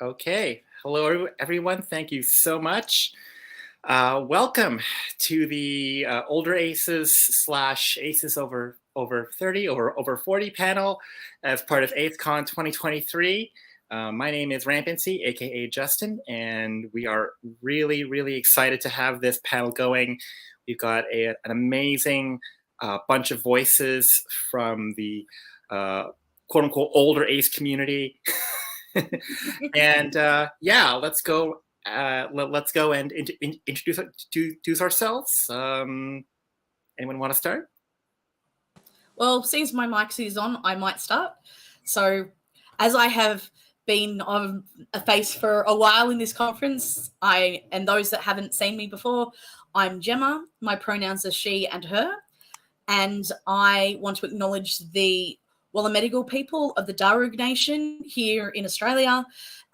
Okay. Hello, everyone. Thank you so much. Welcome to the Older Aces slash Aces over 30 or over 40 panel as part of AceCon 2023. My name is Rampancy, aka Justin, and we are really, really excited to have this panel going. We've got an amazing bunch of voices from the quote unquote older Ace community. And let's go. Let's go and introduce ourselves. Anyone want to start? Well, since my mic is on, I might start. So, as I have been on a face for a while in this conference, and those that haven't seen me before, I'm Gemma. My pronouns are she and her, and I want to acknowledge the Wallamedigal people of the Darug Nation here in Australia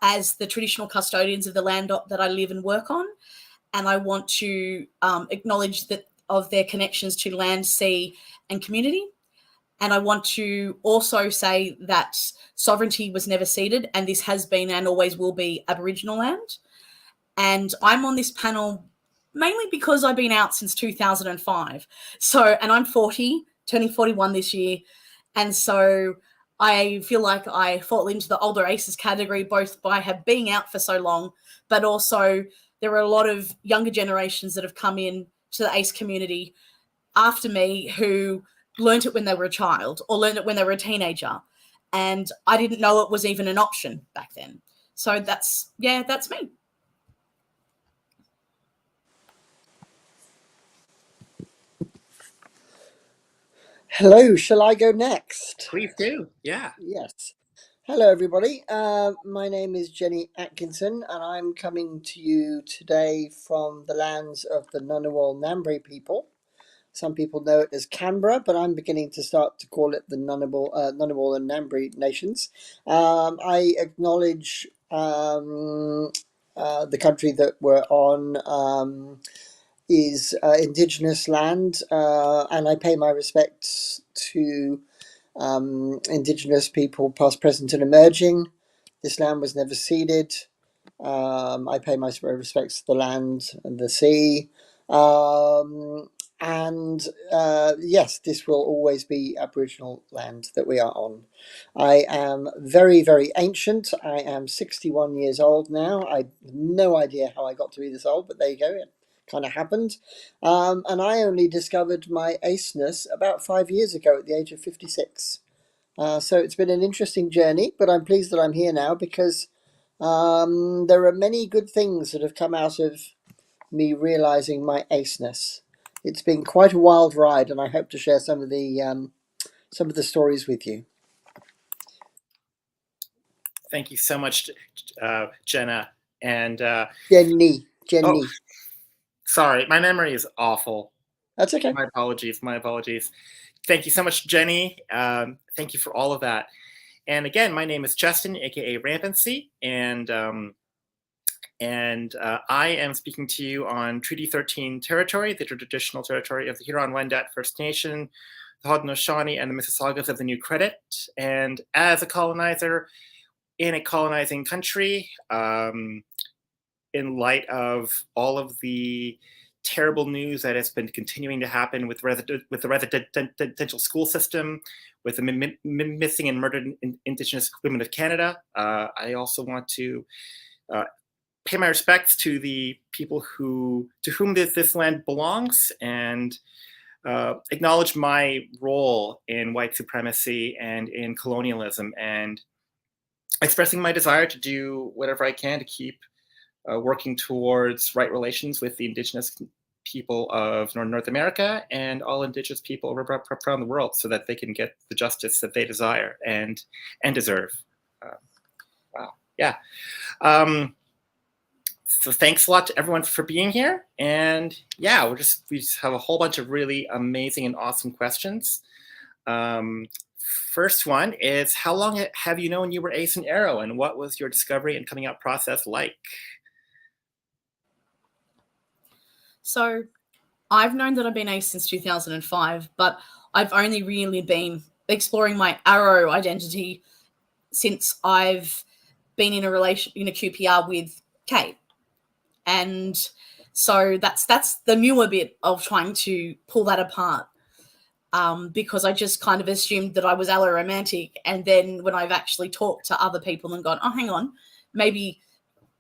as the traditional custodians of the land that I live and work on, and I want to acknowledge that of their connections to land, sea, and community. And I want to also say that sovereignty was never ceded, and this has been and always will be Aboriginal land. And I'm on this panel mainly because I've been out since 2005. And I'm 40, turning 41 this year. And so I feel like I fall into the older aces category, both by being out for so long, but also there are a lot of younger generations that have come in to the ace community after me who learned it when they were a child or learned it when they were a teenager. And I didn't know it was even an option back then. So that's me. Hello, shall I go next? Please do. Yeah. Yes. Hello, everybody. My name is Jenny Atkinson, and I'm coming to you today from the lands of the Ngunnawal Ngambri people. Some people know it as Canberra, but I'm beginning to start to call it the Ngunnawal and Ngambri nations. I acknowledge the country that we're on is Indigenous land, and I pay my respects to Indigenous people past, present and emerging. This land was never ceded. I pay my respects to the land and the sea. Yes, this will always be Aboriginal land that we are on. I am very, very ancient. I am 61 years old now. I have no idea how I got to be this old, but there you go. It kind of happened. And I only discovered my aceness about 5 years ago at the age of 56. So it's been an interesting journey, but I'm pleased that I'm here now because there are many good things that have come out of me realizing my aceness. It's been quite a wild ride, and I hope to share some of the stories with you. Thank you so much, Jenna. And Jenny. Oh, sorry, my memory is awful. That's okay. My apologies. Thank you so much, Jenny. Thank you for all of that. And again, my name is Justin, aka Rampancy, and I am speaking to you on Treaty 13 territory, the traditional territory of the Huron-Wendat First Nation, the Haudenosaunee, and the Mississaugas of the New Credit. And as a colonizer in a colonizing country, in light of all of the terrible news that has been continuing to happen with the residential school system, with the missing and murdered Indigenous women of Canada, I also want to pay my respects to the people to whom this land belongs, and acknowledge my role in white supremacy and in colonialism, and expressing my desire to do whatever I can to keep working towards right relations with the Indigenous people of North America and all Indigenous people around the world, so that they can get the justice that they desire and deserve. Wow. Yeah. So thanks a lot to everyone for being here. And yeah, we just have a whole bunch of really amazing and awesome questions. First one is, how long have you known you were Ace and Arrow, and what was your discovery and coming out process like? So I've known that I've been Ace since 2005, but I've only really been exploring my Arrow identity since I've been in a QPR with Kate. And so that's the newer bit of trying to pull that apart, because I just kind of assumed that I was alloromantic. And then when I've actually talked to other people and gone, oh, hang on, maybe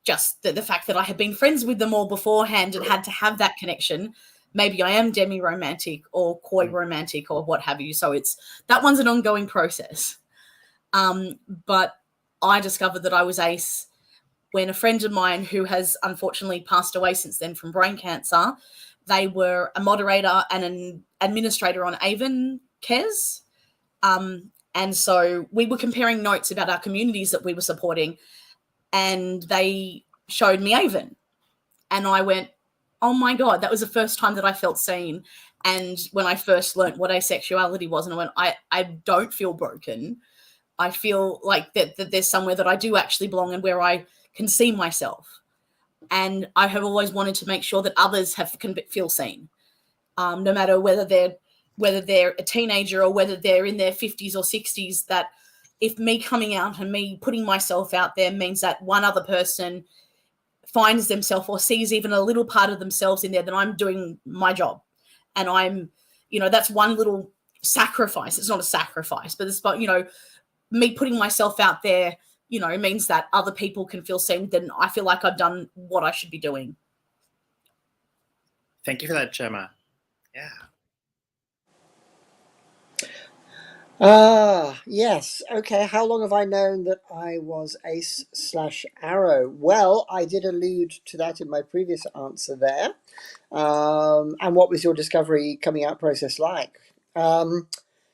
just the fact that I had been friends with them all beforehand and had to have that connection, maybe I am demi-romantic or coy romantic or what have you. So that one's an ongoing process. But I discovered that I was ace when a friend of mine who has unfortunately passed away since then from brain cancer, they were a moderator and an administrator on Avon Cares. And so we were comparing notes about our communities that we were supporting, and they showed me Avon. And I went, oh my God, that was the first time that I felt seen. And when I first learned what asexuality was, and I went, I don't feel broken. I feel like that there's somewhere that I do actually belong and where I can see myself. And I have always wanted to make sure that others can feel seen, no matter whether they're a teenager or whether they're in their 50s or 60s, that if me coming out and me putting myself out there means that one other person finds themselves or sees even a little part of themselves in there, then I'm doing my job. And I'm, that's one little sacrifice. It's not a sacrifice, but it's about, me putting myself out there, means that other people can feel seen. Then I feel like I've done what I should be doing. Thank you for that, Gemma. Yeah. Yes. Okay. How long have I known that I was ace/arrow? Well, I did allude to that in my previous answer there. And what was your discovery coming out process like?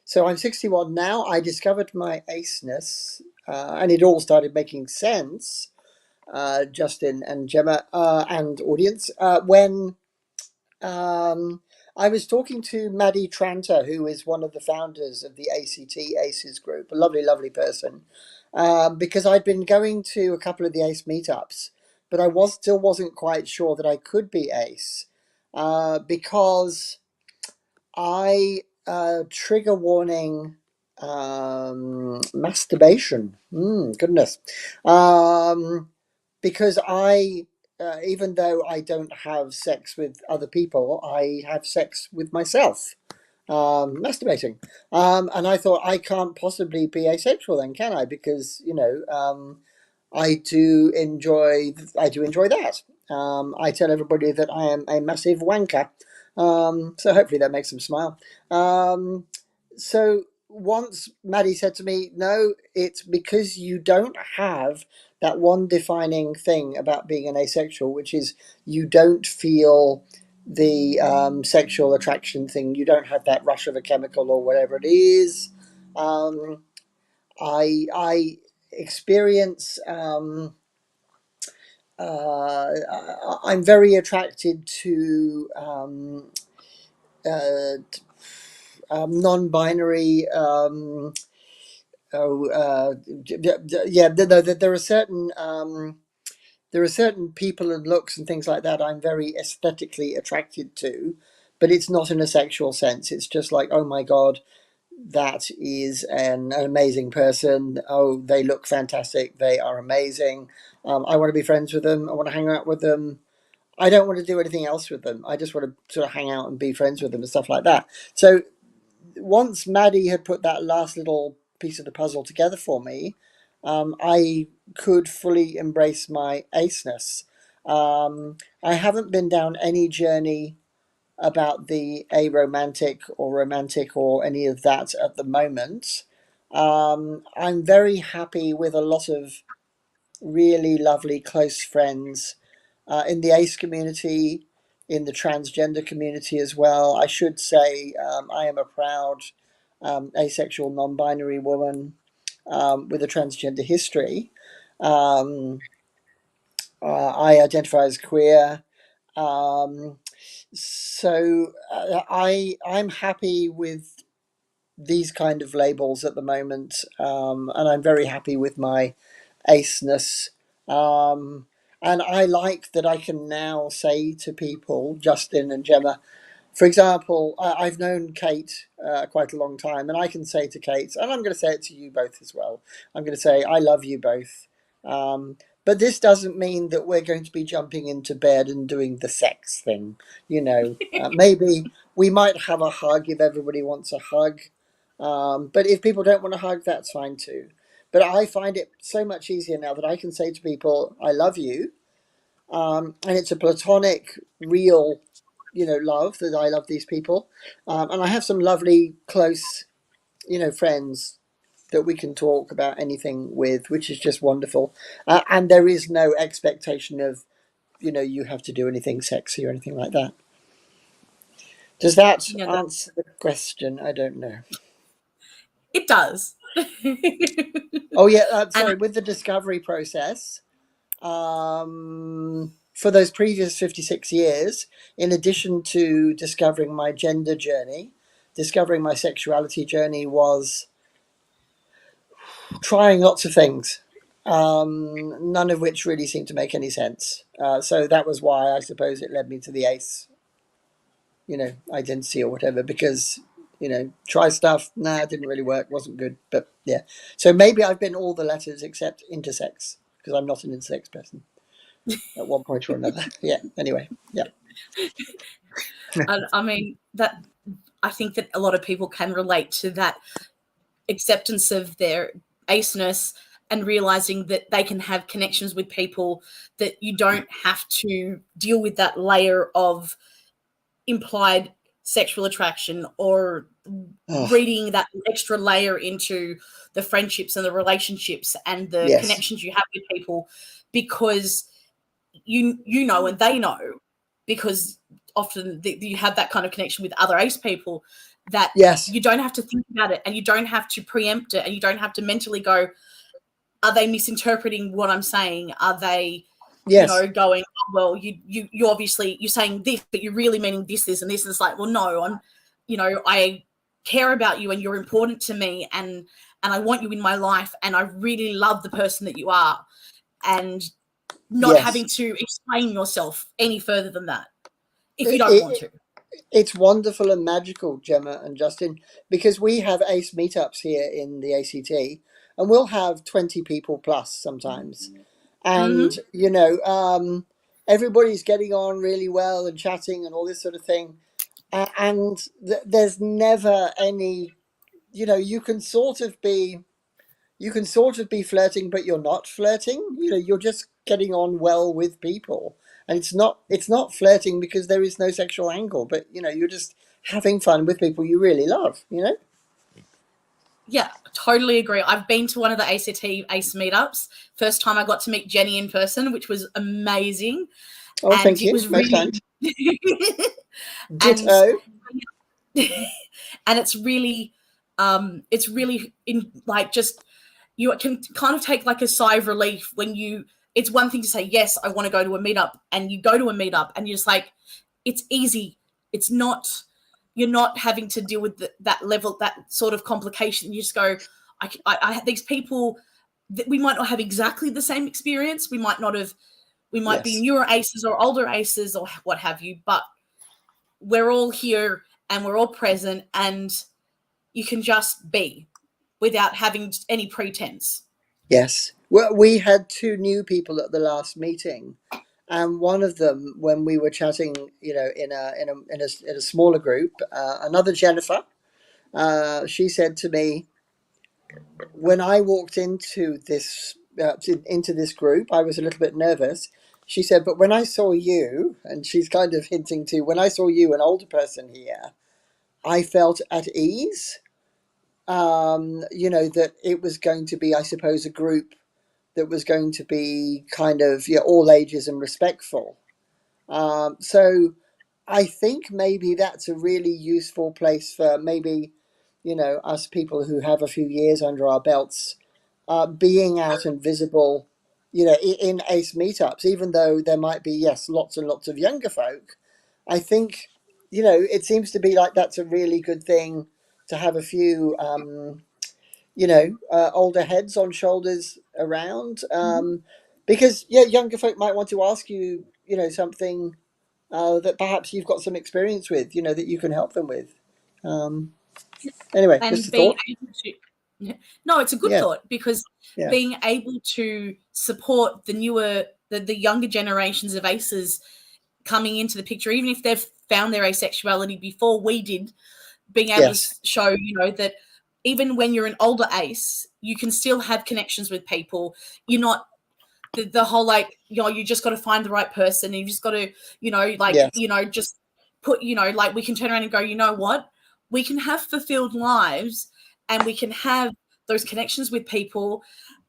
So I'm 61 now. I discovered my aceness, and it all started making sense, Justin and Gemma and audience, when I was talking to Maddie Tranter, who is one of the founders of the ACT ACEs group, a lovely, lovely person, because I'd been going to a couple of the ACE meetups, but I still wasn't quite sure that I could be ACE, because I trigger warning masturbation. Goodness. Because I, even though I don't have sex with other people, I have sex with myself, masturbating. And I thought, I can't possibly be asexual then, can I? Because, I do enjoy that. I tell everybody that I am a massive wanker. So hopefully that makes them smile. So once Maddie said to me, no, it's because you don't have that one defining thing about being an asexual, which is you don't feel the sexual attraction thing. You don't have that rush of a chemical or whatever it is. I experience. I'm very attracted to non-binary. Yeah, there are certain people and looks and things like that I'm very aesthetically attracted to, but it's not in a sexual sense. It's just like, oh my God, that is an amazing person. Oh, they look fantastic. They are amazing. I want to be friends with them. I want to hang out with them. I don't want to do anything else with them. I just want to sort of hang out and be friends with them and stuff like that. So once Maddie had put that last little piece of the puzzle together for me, I could fully embrace my aceness. I haven't been down any journey about the aromantic or romantic or any of that at the moment. I'm very happy with a lot of really lovely close friends in the ace community, in the transgender community as well. I should say I am a proud asexual non-binary woman with a transgender history. I identify as queer. So I'm happy with these kind of labels at the moment, and I'm very happy with my aceness. And I like that I can now say to people, Justin and Gemma, for example, I've known Kate quite a long time, and I can say to Kate, and I'm going to say it to you both as well, I'm going to say, I love you both. But this doesn't mean that we're going to be jumping into bed and doing the sex thing. Maybe we might have a hug if everybody wants a hug. But if people don't want a hug, that's fine too. But I find it so much easier now that I can say to people, I love you. And it's a platonic, real, love that I love these people. And I have some lovely, close, friends that we can talk about anything with, which is just wonderful. And there is no expectation of, you have to do anything sexy or anything like that. Does that Yeah, answer the question? I don't know. it does. Oh, yeah. And Sorry, with the discovery process, for those previous 56 years, in addition to discovering my gender journey, discovering my sexuality journey was trying lots of things, none of which really seemed to make any sense. So that was why I suppose it led me to the ACE, identity or whatever, because, try stuff, nah, it didn't really work, wasn't good. But yeah, so maybe I've been all the letters except intersex, because I'm not an intersex person at one point or another. Yeah, anyway, yeah. I mean, that I think that a lot of people can relate to that acceptance of their aceness and realizing that they can have connections with people, that you don't have to deal with that layer of implied sexual attraction or Oh, reading that extra layer into the friendships and the relationships and the yes, connections you have with people, because you know and they know, because often you have that kind of connection with other ace people, that yes, you don't have to think about it and you don't have to preempt it and you don't have to mentally go, are they misinterpreting what I'm saying? Are they, yes, going, oh, well, you obviously you're saying this, but you're really meaning this and this. And it's like, well, no, I care about you and you're important to me, and I want you in my life, and I really love the person that you are, and not yes. having to explain yourself any further than that if you It, don't want it, to. it's wonderful and magical, Gemma and Justin, because we have ACE meetups here in the ACT, and we'll have 20 people plus sometimes. And, Mm-hmm. everybody's getting on really well and chatting and all this sort of thing. And there's never any, you can sort of be flirting, but you're not flirting. You're just getting on well with people, and it's not flirting because there is no sexual angle, but you're just having fun with people you really love. Yeah, totally agree. I've been to one of the ACT ACE meetups. First time I got to meet Jenny in person, which was amazing. Oh, And thank it you. was Most really kind. and Ditto. and it's really in, like, just, you can kind of take like a sigh of relief when it's one thing to say, yes, I want to go to a meetup, and you go to a meetup and you're just like, it's easy. It's not, you're not having to deal with that level, that sort of complication. You just go, I have these people that we might not have exactly the same experience. We might be Yes. newer aces or older aces or what have you, but we're all here and we're all present, and you can just be without having any pretense. Yes. Well, we had two new people at the last meeting, and one of them, when we were chatting, in a smaller group, another Jennifer, she said to me, when I walked into this group, I was a little bit nervous. She said, but when I saw you, and she's kind of hinting to, when I saw you, an older person here, I felt at ease. That it was going to be, I suppose, a group that was going to be kind of, all ages and respectful. So I think maybe that's a really useful place for maybe, us people who have a few years under our belts, being out and visible, in ACE meetups, even though there might be, yes, lots and lots of younger folk. I think, it seems to be like that's a really good thing to have a few, older heads on shoulders around. Because, yeah, younger folk might want to ask you, something that perhaps you've got some experience with, that you can help them with. Um, anyway, just And a being thought. able to No, it's a good Yeah. thought, because Yeah. being able to support the younger generations of aces coming into the picture, even if they've found their asexuality before we did, being able Yes. to show, that even when you're an older ace, you can still have connections with people. You're not the whole, like, you just got to find the right person, and you just got to, Yes. just put, like, we can turn around and go, you know what? We can have fulfilled lives, and we can have those connections with people,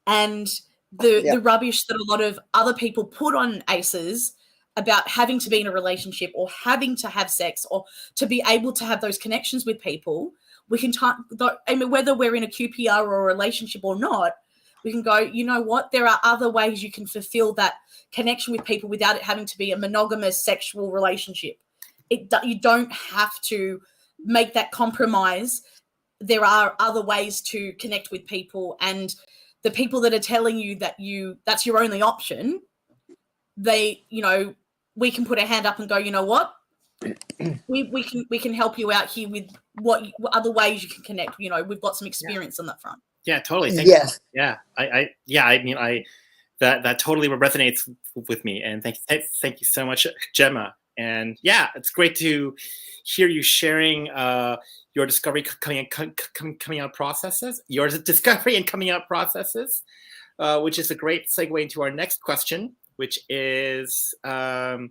and the rubbish that a lot of other people put on aces about having to be in a relationship or having to have sex or to be able to have those connections with people, we can I mean, whether we're in a QPR or a relationship or not, we can go, you know what, there are other ways you can fulfill that connection with people without it having to be a monogamous sexual relationship. You don't have to make that compromise. There are other ways to connect with people, and the people that are telling you that that's your only option, they, we can put a hand up and go, you know what, we can help you out here with what other ways you can connect. We've got some experience on that front. Yeah, totally. Yes. Yeah, I mean, that totally resonates with me, and thank you so much, Gemma. And yeah, it's great to hear you sharing your discovery coming out processes, your discovery and coming out processes, which is a great segue into our next question, which is, do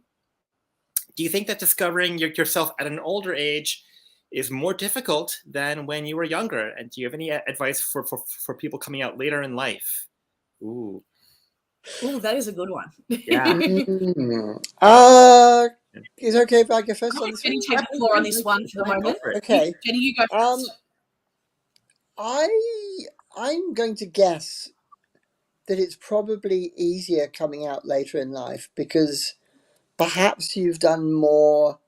you think that discovering yourself at an older age is more difficult than when you were younger? And do you have any advice for people coming out later in life? Ooh, that is a good one. yeah. Is it okay if I go first I'll on let this Jenny one? take the floor on this one for the moment. Okay. Jenny, you go first. I'm going to guess that it's probably easier coming out later in life, because perhaps you've done more,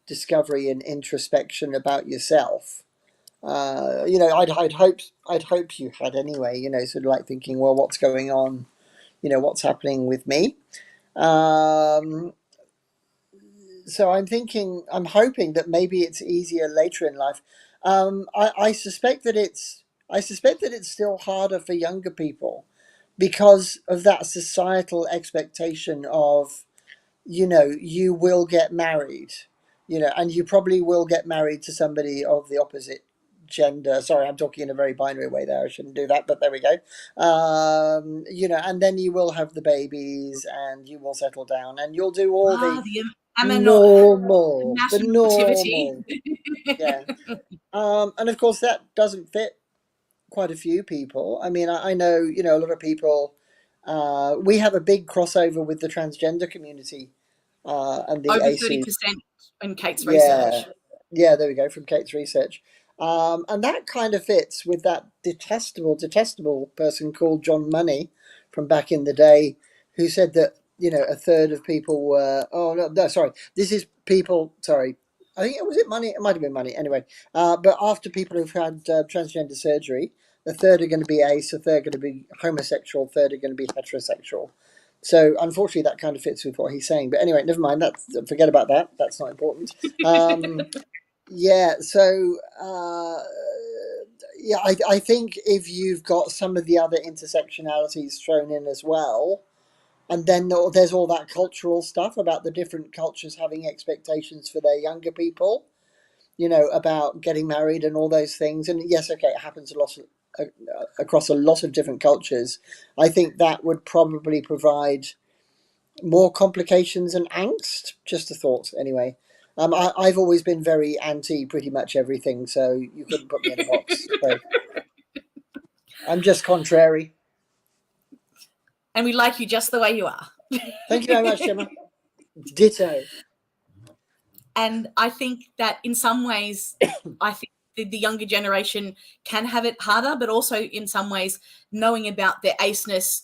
discovery and introspection about yourself. I'd hope you had anyway. Sort of like thinking, well, what's going on? What's happening with me? So I'm hoping that maybe it's easier later in life. I suspect that it's still harder for younger people because of that societal expectation of, you will get married, and you probably will get married to somebody of the opposite gender. Sorry, I'm talking in a very binary way there. I shouldn't do that, but there we go. And then you will have the babies, and you will settle down, and you'll do all the normal. Yeah. And of course, that doesn't fit quite a few people. I mean, I know, a lot of people. We have a big crossover with the transgender community, and the over ACs. 30% in Kate's research. Yeah, there we go, from Kate's research. And that kind of fits with that detestable person called John Money from back in the day, who said that, a third of people were, sorry, this is people, sorry, I think it Money, it might have been Money, anyway. But after people who've had transgender surgery, a third are going to be ace, a third are going to be homosexual, a third are going to be heterosexual. So unfortunately, that kind of fits with what he's saying. But anyway, never mind. Forget about that. That's not important. Yeah. So I think if you've got some of the other intersectionalities thrown in as well, and then there's all that cultural stuff about the different cultures having expectations for their younger people, about getting married and all those things. And yes, okay, it happens across a lot of different cultures. I think that would probably provide more complications and angst. Just a thought, anyway. I've always been very anti pretty much everything, so you couldn't put me in a box. So I'm just contrary. And we like you just the way you are. Thank you very much, Gemma. Ditto. And I think that in some ways, I think the younger generation can have it harder, but also in some ways, knowing about their aceness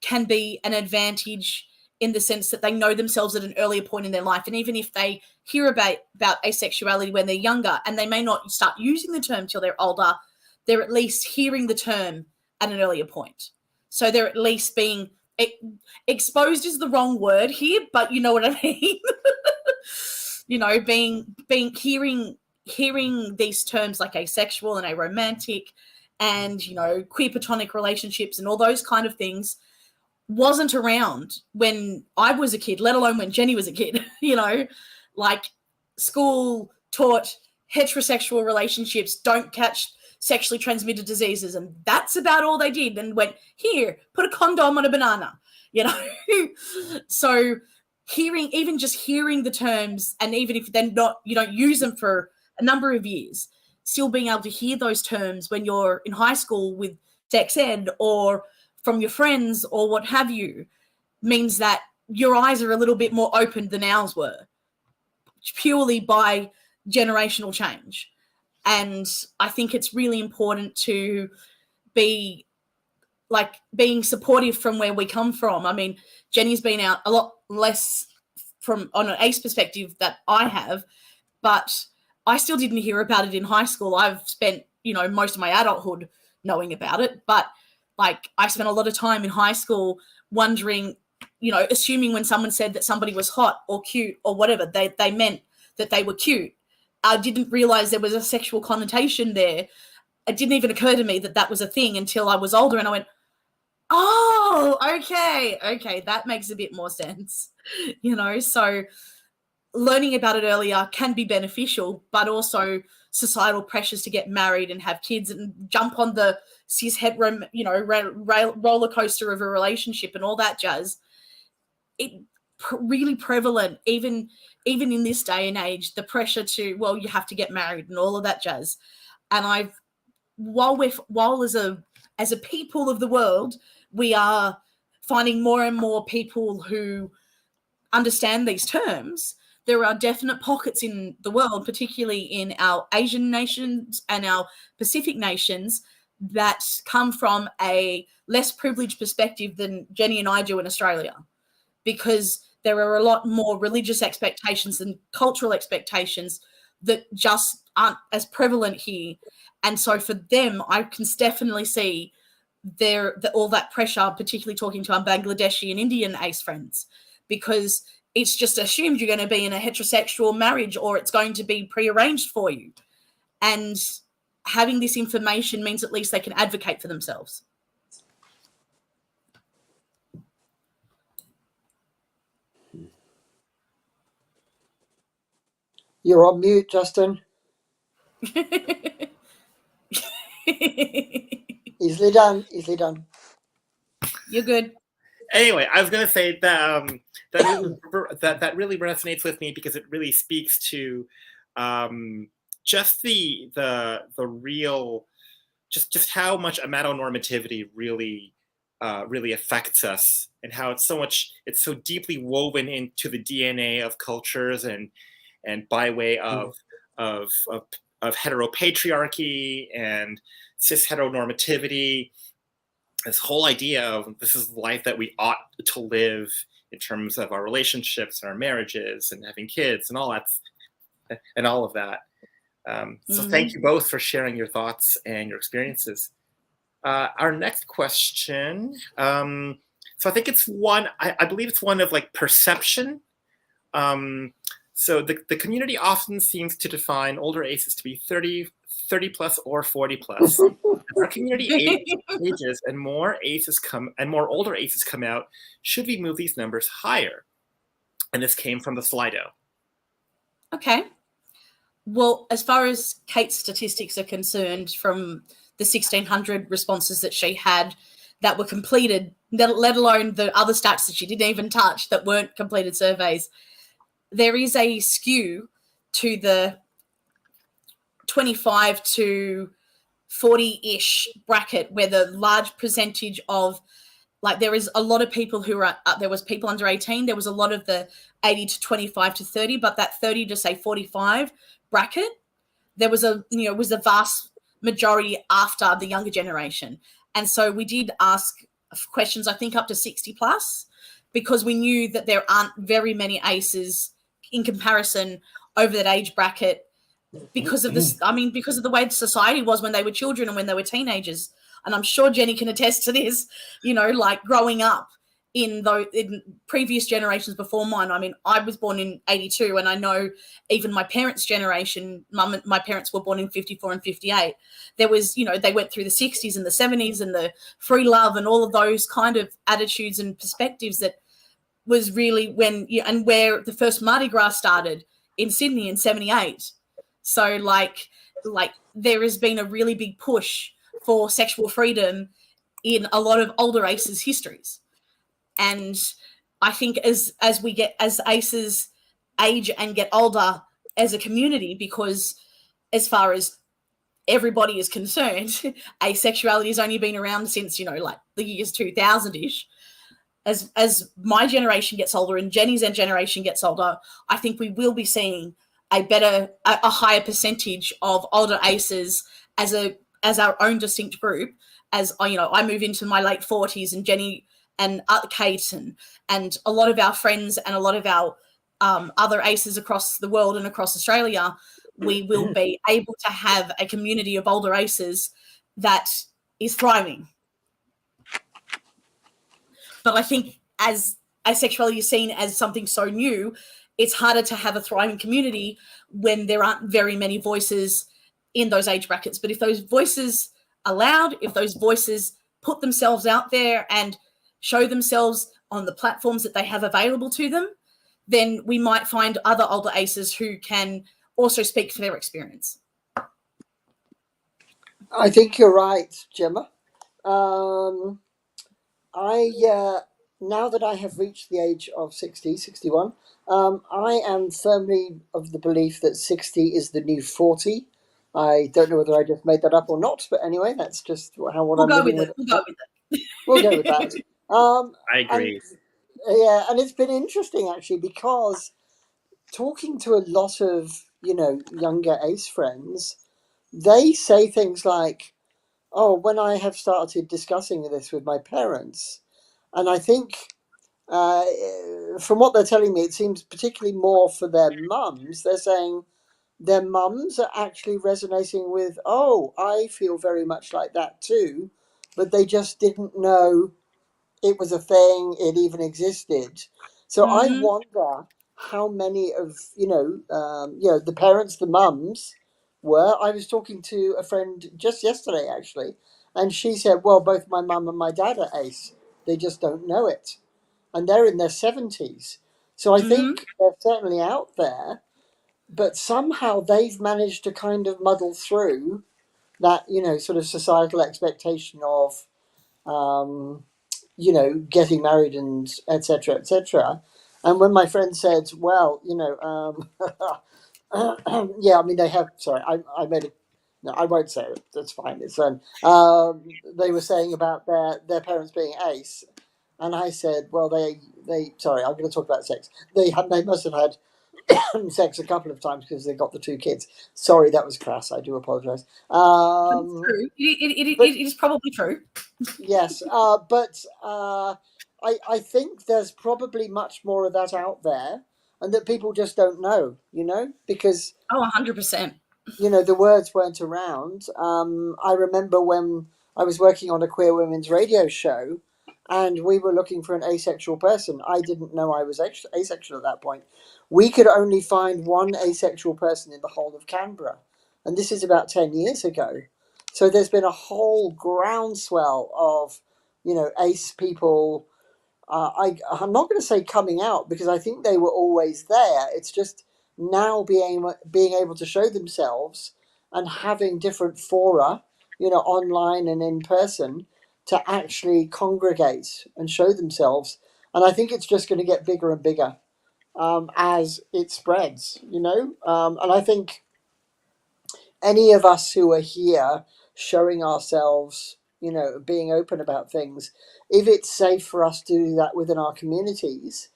can be an advantage in the sense that they know themselves at an earlier point in their life. And even if they hear about asexuality when they're younger, and they may not start using the term till they're older, they're at least hearing the term at an earlier point. So they're at least being exposed is the wrong word here, but you know what I mean? Hearing these terms like asexual and aromantic and, you know, queer platonic relationships and all those kind of things wasn't around when I was a kid, let alone when Jenny was a kid. You know, like, school taught heterosexual relationships don't catch sexually transmitted diseases, and that's about all they did, and went, here, put a condom on a banana, you know. So even just hearing the terms, and even if they're not, you don't use them for a number of years, still being able to hear those terms when you're in high school with sex ed or from your friends or what have you, means that your eyes are a little bit more open than ours were, purely by generational change. And I think it's really important to be like being supportive from where we come from. I mean, Jenny's been out a lot less from on an ACE perspective that I have, but I still didn't hear about it in high school. I've spent, you know, most of my adulthood knowing about it, but like I spent a lot of time in high school wondering, you know, assuming when someone said that somebody was hot or cute or whatever, they meant that they were cute. I didn't realize there was a sexual connotation there. It didn't even occur to me that that was a thing until I was older, and I went, oh, okay, that makes a bit more sense. You know, so learning about it earlier can be beneficial, but also societal pressures to get married and have kids and jump on the cis hetero, you know, roller coaster of a relationship and all that jazz. It really prevalent, even in this day and age, the pressure to, well, you have to get married and all of that jazz. And while as a people of the world, we are finding more and more people who understand these terms, there are definite pockets in the world, particularly in our Asian nations and our Pacific nations, that come from a less privileged perspective than Jenny and I do in Australia, because there are a lot more religious expectations and cultural expectations that just aren't as prevalent here. And so for them, I can definitely see all that pressure, particularly talking to our Bangladeshi and Indian ACE friends, because it's just assumed you're going to be in a heterosexual marriage or it's going to be prearranged for you. And having this information means at least they can advocate for themselves. You're on mute, Justin. Easily done. You're good. Anyway, I was going to say that that really resonates with me, because it really speaks to just the real, just how much amatonormativity really affects us, and how it's so deeply woven into the DNA of cultures, and by way of heteropatriarchy and cis heteronormativity. This whole idea of this is the life that we ought to live in terms of our relationships and our marriages and having kids and all that, and all of that. So thank you both for sharing your thoughts and your experiences. Our next question. So I think it's one, I believe it's one of like perception. So the community often seems to define older aces to be 30 plus or 40 plus. As our community ages and more older aces come out, should we move these numbers higher? And this came from the Slido. Okay. Well, as far as Kate's statistics are concerned, from the 1,600 responses that she had that were completed, let alone the other stats that she didn't even touch that weren't completed surveys, there is a skew to the 25 to 40-ish bracket, where the large percentage of, like, there is a lot of people who are, there was people under 18, there was a lot of the 80 to 25 to 30, but that 30 to say 45 bracket, there was was the vast majority after the younger generation. And so we did ask questions, I think up to 60 plus, because we knew that there aren't very many aces in comparison over that age bracket, because of this, because of the way society was when they were children and when they were teenagers. And I'm sure Jenny can attest to this, like growing up in previous generations before mine. I mean, I was born in 82, and I know even my parents' generation, my parents were born in 54 and 58. There was, they went through the 60s and the 70s and the free love and all of those kind of attitudes and perspectives that was really and where the first Mardi Gras started in Sydney in 78. So like there has been a really big push for sexual freedom in a lot of older ACEs histories. And I think as ACEs age and get older as a community, because as far as everybody is concerned, asexuality has only been around since, like the years 2000-ish. As my generation gets older and Jenny's generation gets older, I think we will be seeing a higher percentage of older ACEs as our own distinct group. As I move into my late 40s, and Jenny and Kate and a lot of our friends and a lot of our other ACEs across the world and across Australia, we will be able to have a community of older ACEs that is thriving. But I think as asexuality is seen as something so new, it's harder to have a thriving community when there aren't very many voices in those age brackets. But if those voices are loud, if those voices put themselves out there and show themselves on the platforms that they have available to them, then we might find other older ACEs who can also speak for their experience. I think you're right, Gemma. Now that I have reached the age of 60, 61, I am firmly of the belief that 60 is the new 40. I don't know whether I just made that up or not, but anyway, that's just what I'm living with. We'll go with it. We'll go with that. I agree. And it's been interesting actually, because talking to a lot of younger ACE friends, they say things like, "Oh, when I have started discussing this with my parents," and I think from what they're telling me, it seems particularly more for their mums. They're saying their mums are actually resonating with, "Oh, I feel very much like that too," but they just didn't know it was a thing, it even existed. So I wonder how many of the parents, the mums, were. I was talking to a friend just yesterday actually, and she said, "Well, both my mum and my dad are ace. They just don't know it, and they're in their 70s." So I think they're certainly out there, but somehow they've managed to kind of muddle through that sort of societal expectation of getting married and etc. etc. And when my friend said, "Well, yeah, I mean they have." Sorry, I made it. No, I won't say it. That's fine. It's they were saying about their parents being ace, and I said, "Well, they sorry, I'm going to talk about sex. They must have had sex a couple of times because they got the two kids." Sorry, that was crass. I do apologise. It's true. It is probably true. Yes, but I think there's probably much more of that out there, and that people just don't know, because 100%. the words weren't around. I remember when I was working on a queer women's radio show, and we were looking for an asexual person. I didn't know I was asexual at that point. We could only find one asexual person in the whole of Canberra, and this is about 10 years ago. So there's been a whole groundswell of, ace people. I'm not going to say coming out, because I think they were always there. It's just now being able to show themselves and having different fora, online and in person, to actually congregate and show themselves. And I think it's just going to get bigger and bigger as it spreads, and I think any of us who are here showing ourselves, being open about things, if it's safe for us to do that within our communities,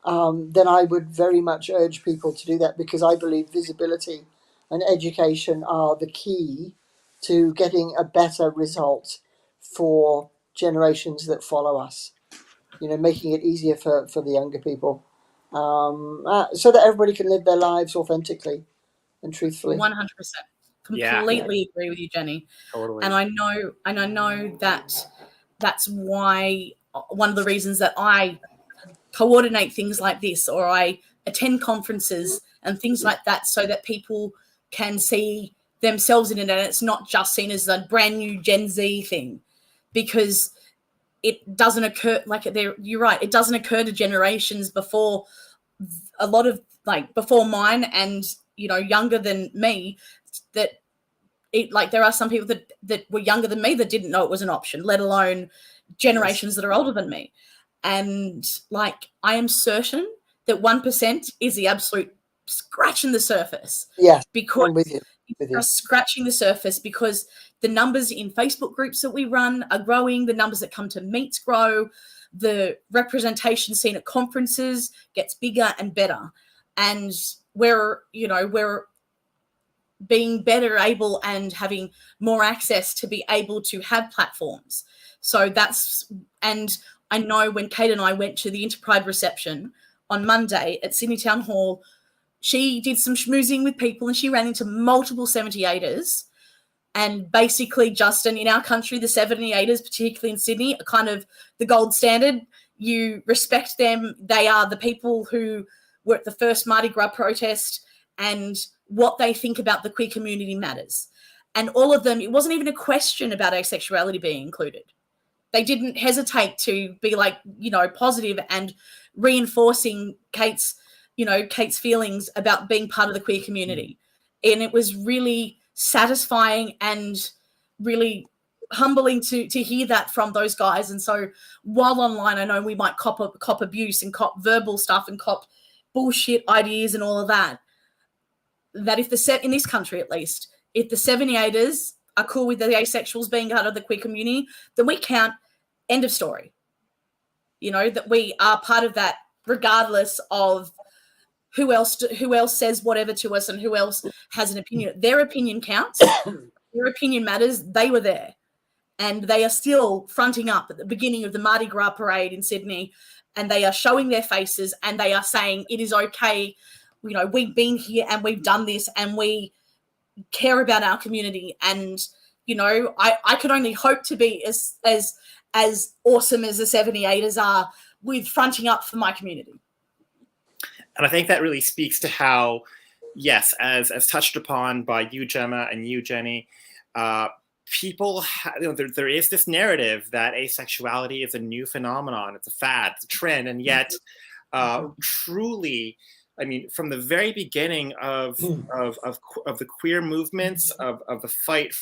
then I would very much urge people to do that, because I believe visibility and education are the key to getting a better result for generations that follow us, making it easier for the younger people, so that everybody can live their lives authentically and truthfully. 100%. Completely agree with you, Jenny. Totally. And I know that that's why one of the reasons that I coordinate things like this, or I attend conferences and things like that, so that people can see themselves in it, and it's not just seen as a brand new Gen Z thing, because it doesn't occur, like, you're right, it doesn't occur to generations before, a lot of, like, before mine and, you know, younger than me, that it, like, there are some people that were younger than me that didn't know it was an option, let alone generations that are older than me. And, like, I am certain that 1% is the absolute scratching the surface. Yes, because I'm with you. With you. just scratching the surface, because the numbers in Facebook groups that we run are growing, the numbers that come to meets grow, the representation seen at conferences gets bigger and better, and we're being better able and having more access to be able to have platforms. So that's, and I know when Kate and I went to the Interpride reception on Monday at Sydney Town Hall, she did some schmoozing with people and she ran into multiple 78ers. And basically, Justin, in our country, the 78ers, particularly in Sydney, are kind of the gold standard. You respect them. They are the people who were at the first Mardi Gras protest, and what they think about the queer community matters. And all of them, it wasn't even a question about asexuality being included. They didn't hesitate to be, like, you know, positive and reinforcing Kate's feelings about being part of the queer community. And it was really satisfying and really humbling to hear that from those guys. And so while online, I know we might cop abuse and cop verbal stuff and cop bullshit ideas and all of that, that if in this country, at least, if the 78ers are cool with the asexuals being part of the queer community, then we count. End of story. You know, that we are part of that, regardless of who else says whatever to us and who else has an opinion. Their opinion counts. Their opinion matters. They were there, and they are still fronting up at the beginning of the Mardi Gras parade in Sydney, and they are showing their faces, and they are saying it is okay. You know, we've been here and we've done this, and we care about our community. And, you know, I could only hope to be as awesome as the 78ers are with fronting up for my community. And I think that really speaks to how, yes, as touched upon by you, Gemma, and you, Jenny, people, there is this narrative that asexuality is a new phenomenon. It's a fad, it's a trend. And yet, truly, I mean, from the very beginning of the queer movements, of the fight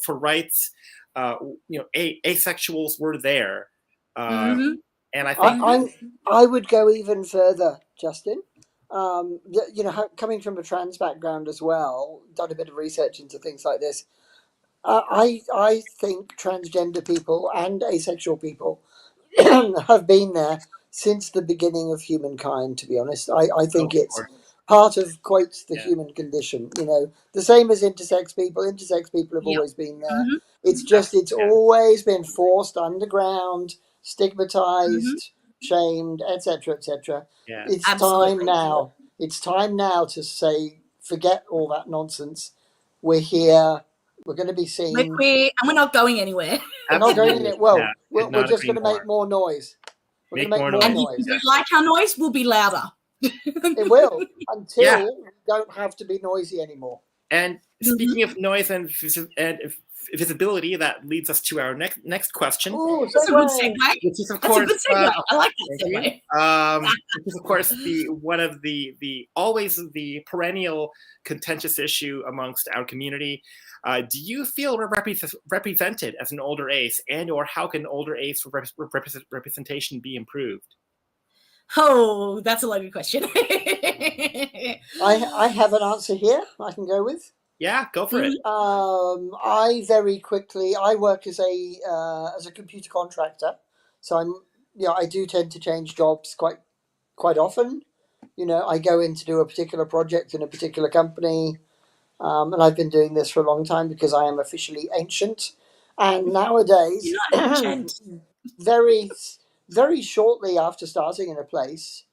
for rights, asexuals were there. And I think I would go even further, Justin. Coming from a trans background as well, done a bit of research into things like this. I think transgender people and asexual people have been there since the beginning of humankind, to be honest. I think it's part of, quotes, the human condition. You know, the same as intersex people. Intersex people have always been there. It's just, it's always been forced underground, stigmatized, shamed, etc., etc. It's time now. It's time now to say, forget all that nonsense. We're here. We're going to be seen. We're queer, and we're not going anywhere. We're not going anywhere. Well, we're just going to make more noise. We're going to make more and noise. if you don't like our noise, we'll be louder. It will, until we don't have to be noisy anymore. And speaking of noise and visibility, that leads us to our next question. Ooh, that's a good segue. Which is, of course, that's a good segue. I like that segue. Which is, of course, one of the always the perennial contentious issue amongst our community. Do you feel represented as an older ace, and/or how can older ace representation be improved? Oh, that's a loaded question. I have an answer here I can go with. Yeah, go for it. I work as a computer contractor, so I do tend to change jobs quite often. You know, I go in to do a particular project in a particular company, and I've been doing this for a long time because I am officially ancient. And nowadays, very, very shortly after starting in a place,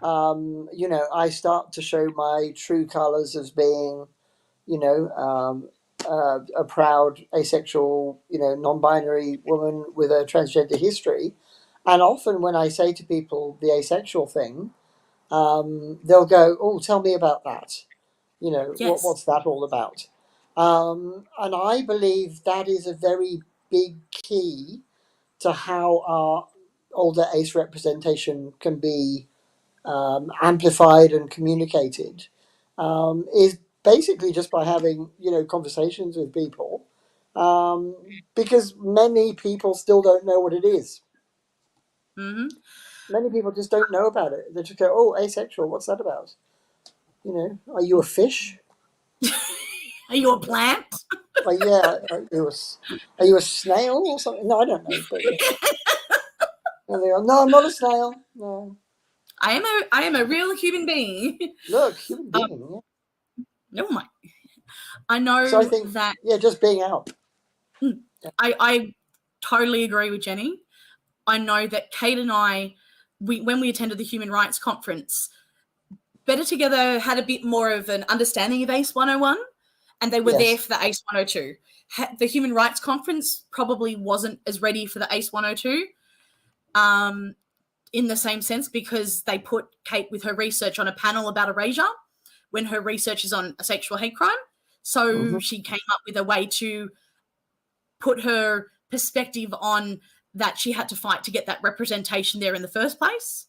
I start to show my true colors as being, a proud asexual, non-binary woman with a transgender history. And often when I say to people the asexual thing, they'll go, "Oh, tell me about that. You know, Yes. what's that all about?" And I believe that is a very big key to how our older ace representation can be amplified and communicated, is basically just by having, you know, conversations with people, because many people still don't know what it is. Mm-hmm. Many people just don't know about it. They just go, "Oh, asexual, what's that about? You know, are you a fish? Are you a plant? Oh yeah, are you a snail or something?" No, I don't know, but and they go, "No, I'm not a snail. No, I am a real human being. look, human being." Yeah. Never mind. I So I know think, that yeah, just being out. I totally agree with Jenny. I know that Kate and I, when we attended the Human Rights Conference, Better Together had a bit more of an understanding of ACE 101, and they were there Yes. for the ACE 102. The Human Rights Conference probably wasn't as ready for the ACE 102, in the same sense, because they put Kate with her research on a panel about erasure when her research is on a sexual hate crime. So Hmm. she came up with a way to put her perspective on that she had to fight to get that representation there in the first place.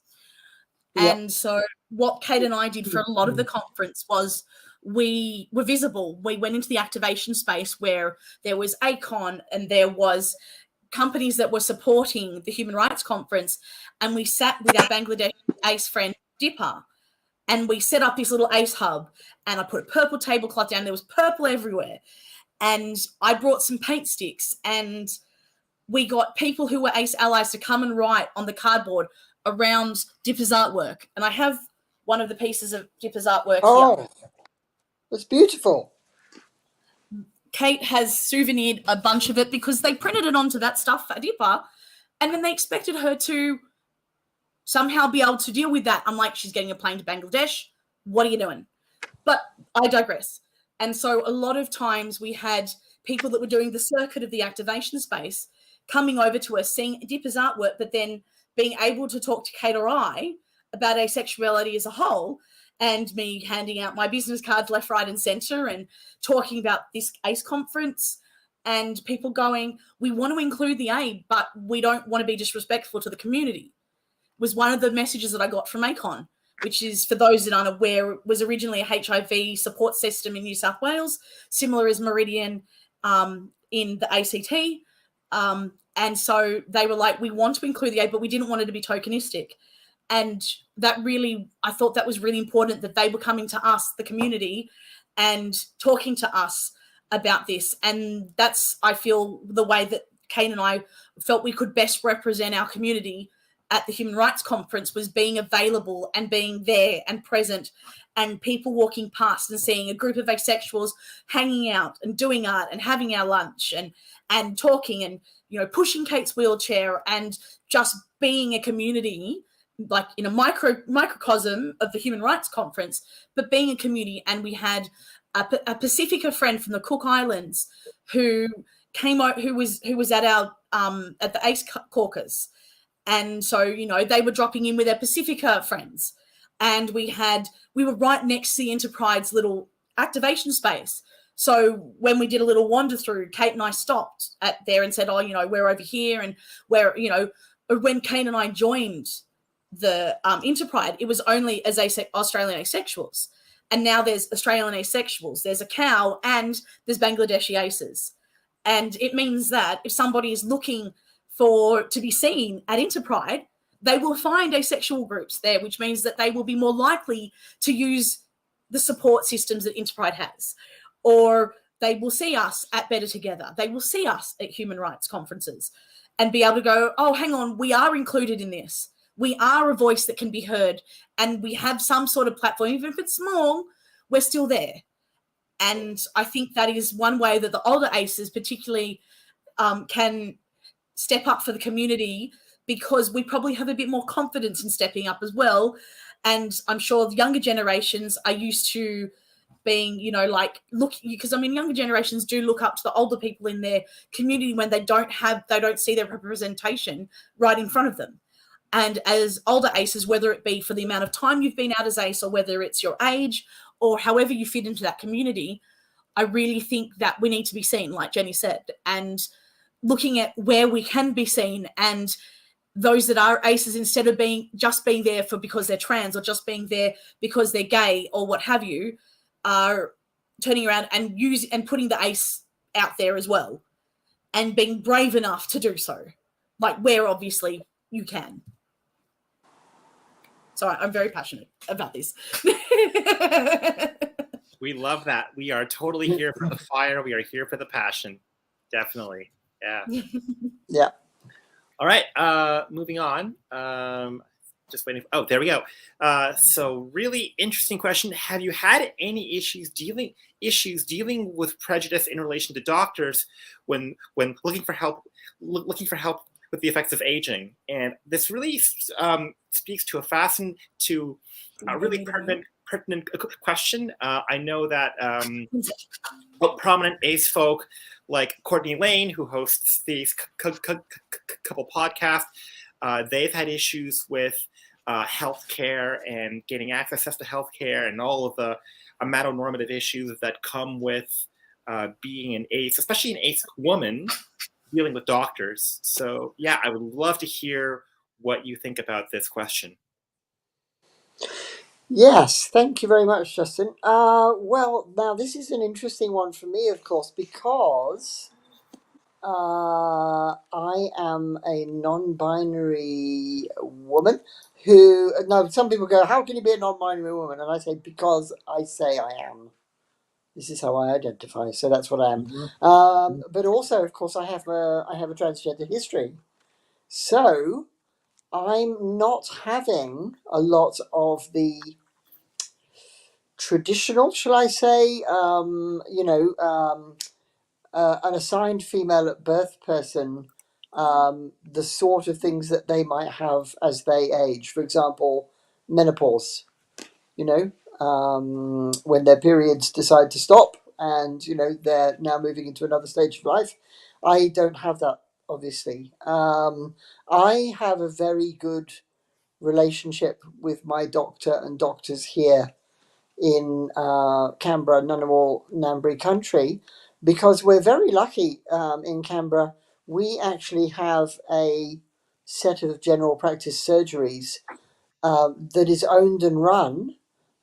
Yeah. And so what Kate and I did for a lot of the conference was we were visible. We went into the activation space where there was ACON and there was companies that were supporting the Human Rights Conference, and we sat with our Bangladesh ACE friend Dipper, and we set up this little ACE hub, and I put a purple tablecloth down. There was purple everywhere, and I brought some paint sticks, and we got people who were ACE allies to come and write on the cardboard around Dipper's artwork. And I have one of the pieces of Dipper's artwork here. Oh, it's beautiful. Kate has souvenired a bunch of it because they printed it onto that stuff for Dipper, and then they expected her to somehow be able to deal with that. I'm like, she's getting a plane to Bangladesh. What are you doing? But I digress. And so a lot of times we had people that were doing the circuit of the activation space coming over to us, seeing Dipper's artwork, but then being able to talk to Kate or I about asexuality as a whole, and me handing out my business cards left, right, and center and talking about this ACE conference, and people going, we want to include the A, but we don't want to be disrespectful to the community, was one of the messages that I got from ACON, which is, for those that aren't aware, was originally a HIV support system in New South Wales, similar as Meridian in the ACT. And so they were like, we want to include the A, but we didn't want it to be tokenistic. And that really, I thought that was really important, that they were coming to us, the community, and talking to us about this. And that's, I feel, the way that Kane and I felt we could best represent our community at the Human Rights Conference, was being available and being there and present, and people walking past and seeing a group of asexuals hanging out and doing art and having our lunch and talking and, you know, pushing Kate's wheelchair and just being a community, like in a microcosm of the Human Rights Conference, but being a community. And we had a Pacifica friend from the Cook Islands who came out, who was at our at the ACE caucus. And so, you know, they were dropping in with their Pacifica friends. And we were right next to the Enterprise little activation space. So when we did a little wander through, Kate and I stopped at there and said, oh, you know, we're over here. And where, you know, when Kate and I joined the Enterprise, it was only as Australian asexuals. And now there's Australian asexuals, there's a cow, and there's Bangladeshi aces. And it means that if somebody is looking to be seen at Enterpride, they will find asexual groups there, which means that they will be more likely to use the support systems that Enterpride has. Or they will see us at Better Together. They will see us at human rights conferences and be able to go, oh, hang on, we are included in this. We are a voice that can be heard, and we have some sort of platform. Even if it's small, we're still there. And I think that is one way that the older aces particularly can step up for the community, because we probably have a bit more confidence in stepping up as well. And I'm sure the younger generations are used to being, you know, like, look, because I mean, younger generations do look up to the older people in their community when they don't see their representation right in front of them. And as older aces, whether it be for the amount of time you've been out as ace or whether it's your age or however you fit into that community, I really think that we need to be seen, like Jenny said, and looking at where we can be seen, and those that are aces, instead of being there for because they're trans or just being there because they're gay or what have you, are turning around and putting the ace out there as well and being brave enough to do so, like where obviously you can. So I'm very passionate about this. We love that. We are totally here for the fire. We are here for the passion. Definitely. Yeah. Yeah. All right. Moving on. Just waiting. Oh, there we go. So really interesting question. Have you had any issues dealing with prejudice in relation to doctors when looking for help with the effects of aging? And this really speaks to a really pertinent question. I know that prominent ace folk like Courtney Lane, who hosts these couple podcasts, they've had issues with healthcare and getting access to healthcare and all of the amatonormative issues that come with being an ace, especially an ace woman dealing with doctors. So yeah, I would love to hear what you think about this question. Yes, thank you very much, Justin. Well, now this is an interesting one for me, of course, because I am a non-binary woman who. Now, some people go, "How can you be a non-binary woman?" And I say, "Because I say I am. This is how I identify. So that's what I am." Mm-hmm. But also, of course, I have a transgender history. So I'm not having a lot of the traditional, shall I say, an assigned female at birth person, the sort of things that they might have as they age. For example, menopause, when their periods decide to stop and, they're now moving into another stage of life. I don't have that, obviously. I have a very good relationship with my doctor and doctors here in Canberra, Ngunnawal, Ngambri country, because we're very lucky in Canberra. We actually have a set of general practice surgeries that is owned and run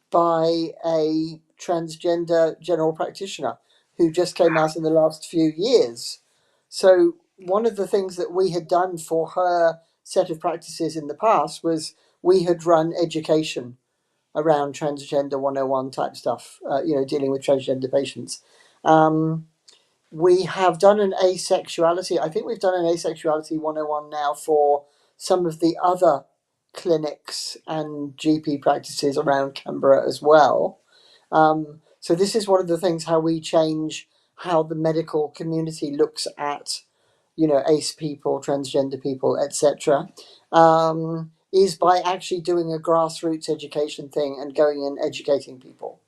by a transgender general practitioner who just came out in the last few years. So one of the things that we had done for her set of practices in the past was we had run education around transgender 101 type stuff, dealing with transgender patients. We have done an asexuality. I think we've done an asexuality 101 now for some of the other clinics and GP practices around Canberra as well. So this is one of the things, how we change how the medical community looks at, ace people, transgender people, etc. Is by actually doing a grassroots education thing and going and educating people.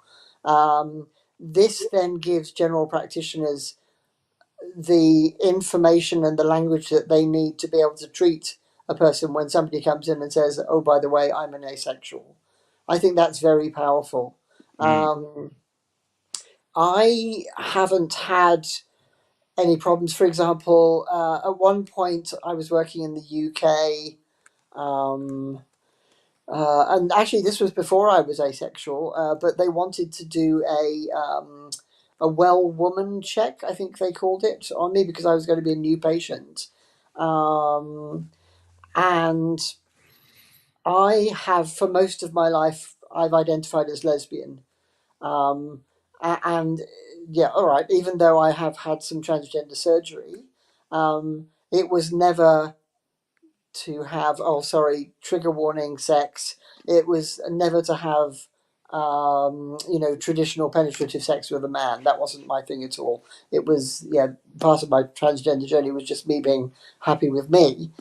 This then gives general practitioners the information and the language that they need to be able to treat a person when somebody comes in and says, "Oh, by the way, I'm an asexual." I think that's very powerful. I haven't had any problems. For example, at one point I was working in the UK, and actually this was before I was asexual, but they wanted to do a well woman check, I think they called it, on me because I was going to be a new patient. And I have, for most of my life, I've identified as lesbian. And yeah, all right, even though I have had some transgender surgery, it was never to have, oh, sorry, trigger warning, sex. It was never to have, traditional penetrative sex with a man. That wasn't my thing at all. It was, part of my transgender journey was just me being happy with me.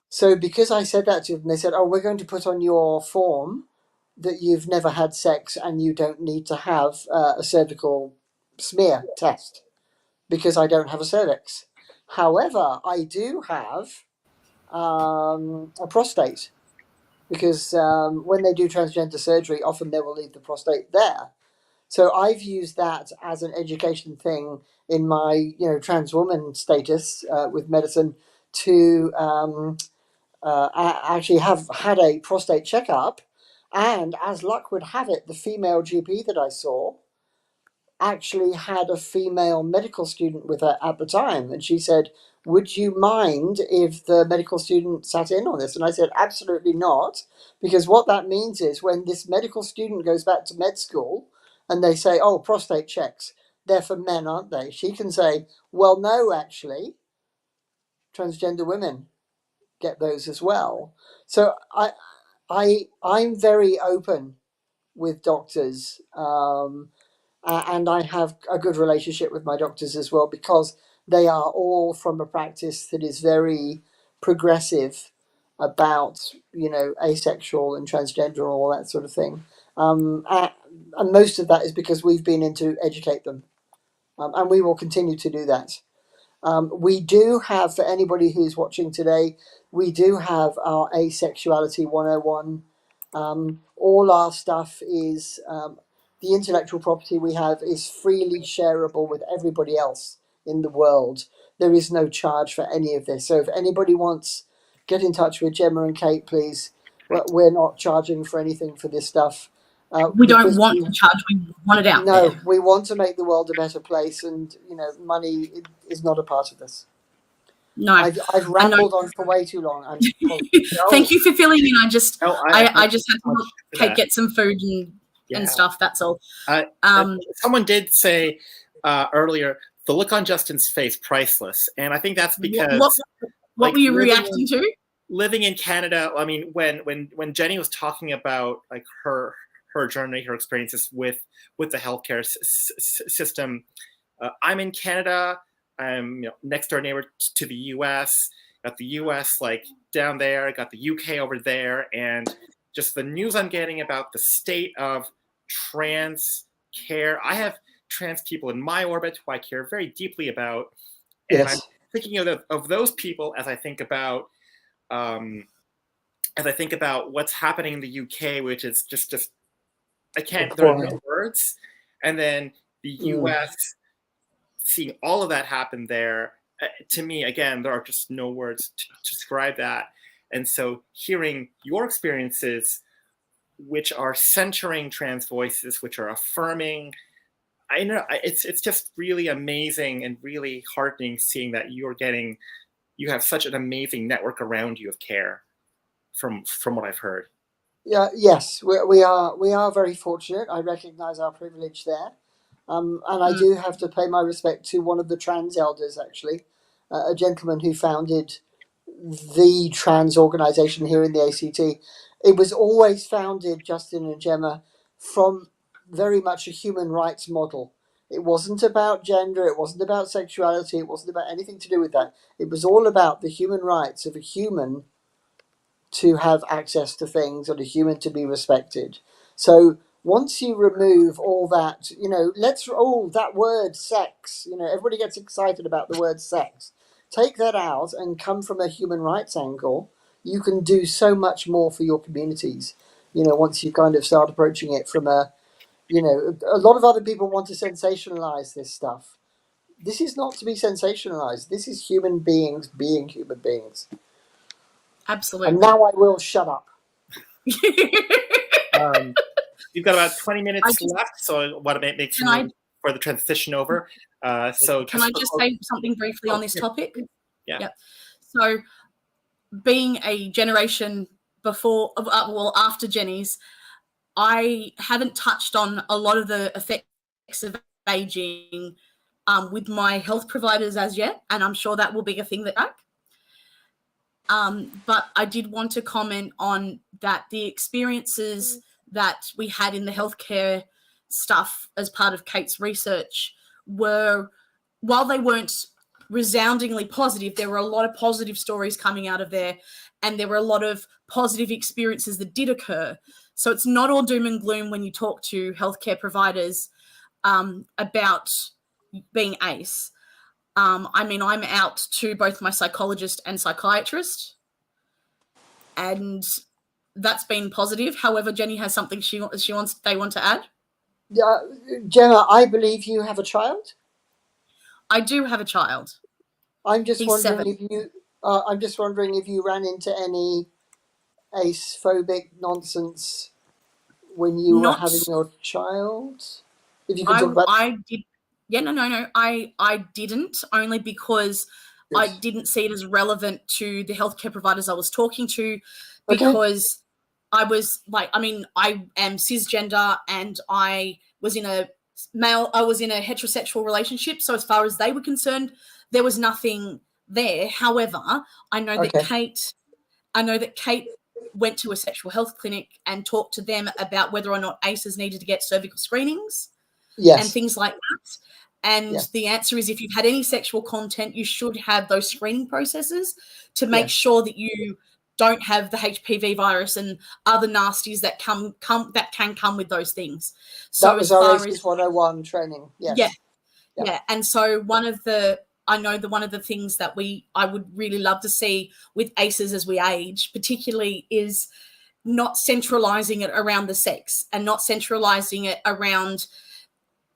So because I said that to them, they said, "Oh, we're going to put on your form that you've never had sex and you don't need to have a cervical smear test because I don't have a cervix. However, I do have a prostate, because when they do transgender surgery, often they will leave the prostate there. So I've used that as an education thing in my, trans woman status with medicine to actually have had a prostate checkup. And as luck would have it, the female GP that I saw actually had a female medical student with her at the time. And she said, "Would you mind if the medical student sat in on this?" And I said, "Absolutely not." Because what that means is when this medical student goes back to med school and they say, "Oh, prostate checks, they're for men, aren't they?" She can say, "Well, no, actually, transgender women get those as well." So I'm very open with doctors. And I have a good relationship with my doctors as well, because they are all from a practice that is very progressive about, asexual and transgender and all that sort of thing. And most of that is because we've been in to educate them, and we will continue to do that. We do have, for anybody who's watching today, we do have our Asexuality 101. All our stuff is, the intellectual property we have is freely shareable with everybody else in the world. There is no charge for any of this. So if anybody wants, get in touch with Gemma and Kate, please. We're not charging for anything for this stuff. We don't want to charge, we want it out No, there. we want to make the world a better place, and money is not a part of this. No, I've rambled on for way too long. Thank you for filling in. I just had to help Kate get some food and stuff. That's all. Someone did say earlier, the look on Justin's face, priceless, and I think that's because what were you reacting to? Living in Canada, I mean, when Jenny was talking about like her journey, her experiences with the healthcare system, I'm in Canada. I'm next door neighbor to the U.S. Got the U.S. like down there. Got the U.K. over there, and just the news I'm getting about the state of trans care. I have trans people in my orbit who I care very deeply about, and Yes. I'm thinking of those people as I think about what's happening in the UK, which is just I can't. There are no words, and then the US. Seeing all of that happen there, to me, again, there are just no words to describe that. And so hearing your experiences, which are centering trans voices, which are affirming, I know it's just really amazing and really heartening seeing that you have such an amazing network around you of care from what I've heard. Yeah, yes, we are very fortunate. I recognize our privilege there. And I do have to pay my respect to one of the trans elders, actually, a gentleman who founded the trans organization here in the ACT. It was always founded, Justin and Gemma, from very much a human rights model. It wasn't about gender, it wasn't about sexuality, it wasn't about anything to do with that. It was all about the human rights of a human to have access to things and a human to be respected. So once you remove all that, that word sex, everybody gets excited about the word sex. Take that out and come from a human rights angle. You can do so much more for your communities, once you kind of start approaching it from a lot of other people want to sensationalize this stuff. This is not to be sensationalized. This is human beings being human beings. Absolutely. And now I will shut up. You've got about 20 minutes left, so I want to make some room for the transition over. Can I just say something briefly on this topic? Yeah. Yep. So, being a generation before, after Jenny's, I haven't touched on a lot of the effects of aging with my health providers as yet, and I'm sure that will be a thing that but I did want to comment on that the experiences that we had in the healthcare stuff as part of Kate's research were, while they weren't resoundingly positive, there were a lot of positive stories coming out of there, and there were a lot of positive experiences that did occur. So it's not all doom and gloom when you talk to healthcare providers about being ACE. I'm out to both my psychologist and psychiatrist and that's been positive. However, Jenny has something they want to add. Gemma, I believe you have a child. I do have a child. I'm just He's wondering 7. if you. I'm just wondering if you ran into any ace-phobic nonsense when you were Not having your child. If you can talk about. I did. Yeah, no. I didn't, only because Good. I didn't see it as relevant to the healthcare providers I was talking to, Okay. because I was like, I mean, I am cisgender and I was in a heterosexual relationship. So as far as they were concerned, there was nothing there. However, I know that Kate went to a sexual health clinic and talked to them about whether or not ACEs needed to get cervical screenings. Yes. And things like that. And the answer is, if you've had any sexual content, you should have those screening processes to make sure that you don't have the HPV virus and other nasties that can come with those things. So that was our ACEs 101 training. Yes. Yeah. And so one of the things that I would really love to see with ACEs as we age, particularly, is not centralizing it around the sex and not centralizing it around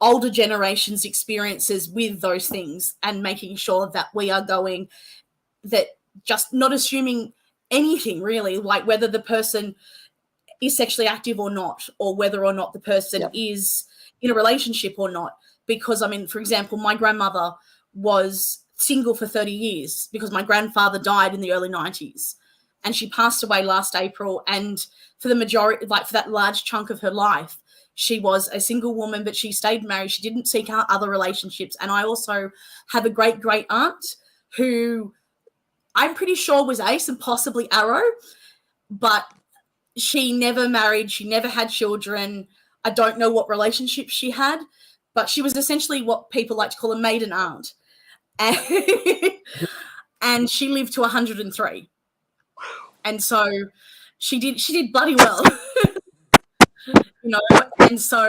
older generations' experiences with those things, and making sure that we are going, that just not assuming anything really, like whether the person is sexually active or not, or whether or not the person is in a relationship or not. Because, I mean, for example, my grandmother was single for 30 years because my grandfather died in the early 90s, and she passed away last April. And for the majority, like for that large chunk of her life, she was a single woman, but she stayed married. She didn't seek out other relationships. And I also have a great aunt who I'm pretty sure was ace and possibly arrow, but she never married. She never had children. I don't know what relationship she had, but she was essentially what people like to call a maiden aunt. And she lived to 103. And so she did bloody well. And so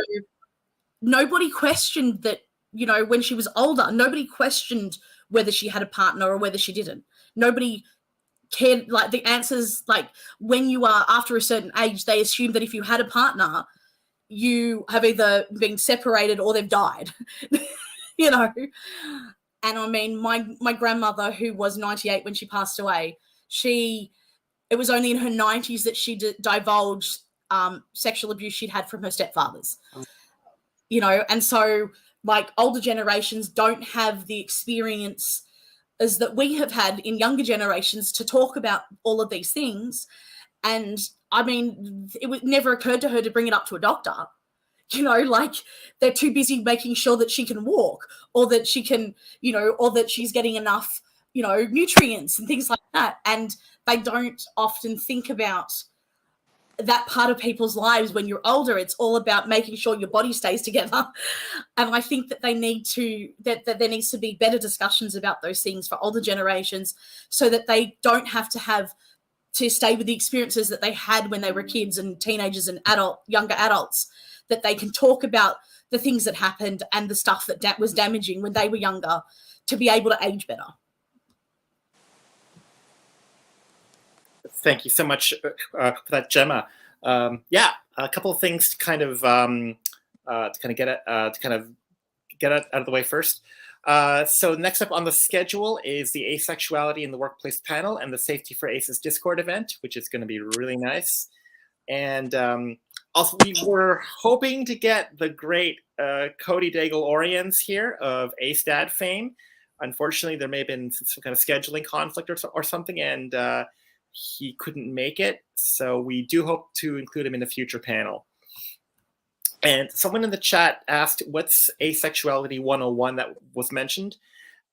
nobody questioned that, when she was older, nobody questioned whether she had a partner or whether she didn't. Nobody cared. Like, the answers, like, when you are after a certain age, they assume that if you had a partner, you have either been separated or they've died. And I mean, my grandmother, who was 98 when she passed away, it was only in her 90s that she divulged sexual abuse she'd had from her stepfathers. And so, like, older generations don't have the experience as that we have had in younger generations to talk about all of these things. And I mean, it would never occurred to her to bring it up to a doctor. Like, they're too busy making sure that she can walk, or that she can, or that she's getting enough, nutrients and things like that. And they don't often think about that part of people's lives. When you're older, it's all about making sure your body stays together. And I think that there needs to be better discussions about those things for older generations, so that they don't have to stay with the experiences that they had when they were kids and teenagers and younger adults, that they can talk about the things that happened and the stuff that was damaging when they were younger, to be able to age better. Thank you so much for that, Gemma. A couple of things to kind of get it out of the way first. So next up on the schedule is the Asexuality in the Workplace panel and the Safety for Aces Discord event, which is going to be really nice. And also, we were hoping to get the great Cody Daigle-Oriens here of Ace Dad fame. Unfortunately, there may have been some kind of scheduling conflict or something, and he couldn't make it. So we do hope to include him in a future panel. And someone in the chat asked, what's Asexuality 101 that was mentioned?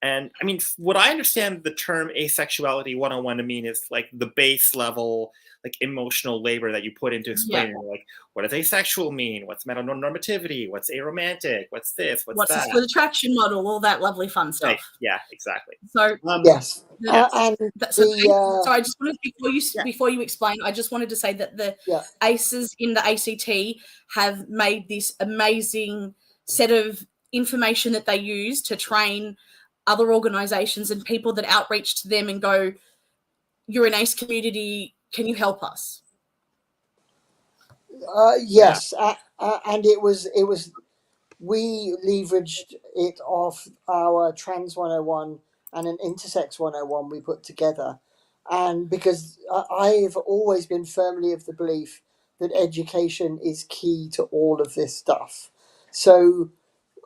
And I mean, what I understand the term Asexuality 101 to mean is like the base level, like emotional labor that you put into explaining, like, what does asexual mean? What's heteronormativity? What's aromantic? What's this? What's that? What's the split attraction model? All that lovely fun stuff. Right. Yeah, exactly. So yes. I just wanted, before you explain, I just wanted to say that the ACEs in the ACT have made this amazing set of information that they use to train other organizations and people that outreach to them and go, you're an ACE community, Can you help us? Yes, and it was we leveraged it off our Trans 101 and an Intersex 101 we put together. And because I've always been firmly of the belief that education is key to all of this stuff. So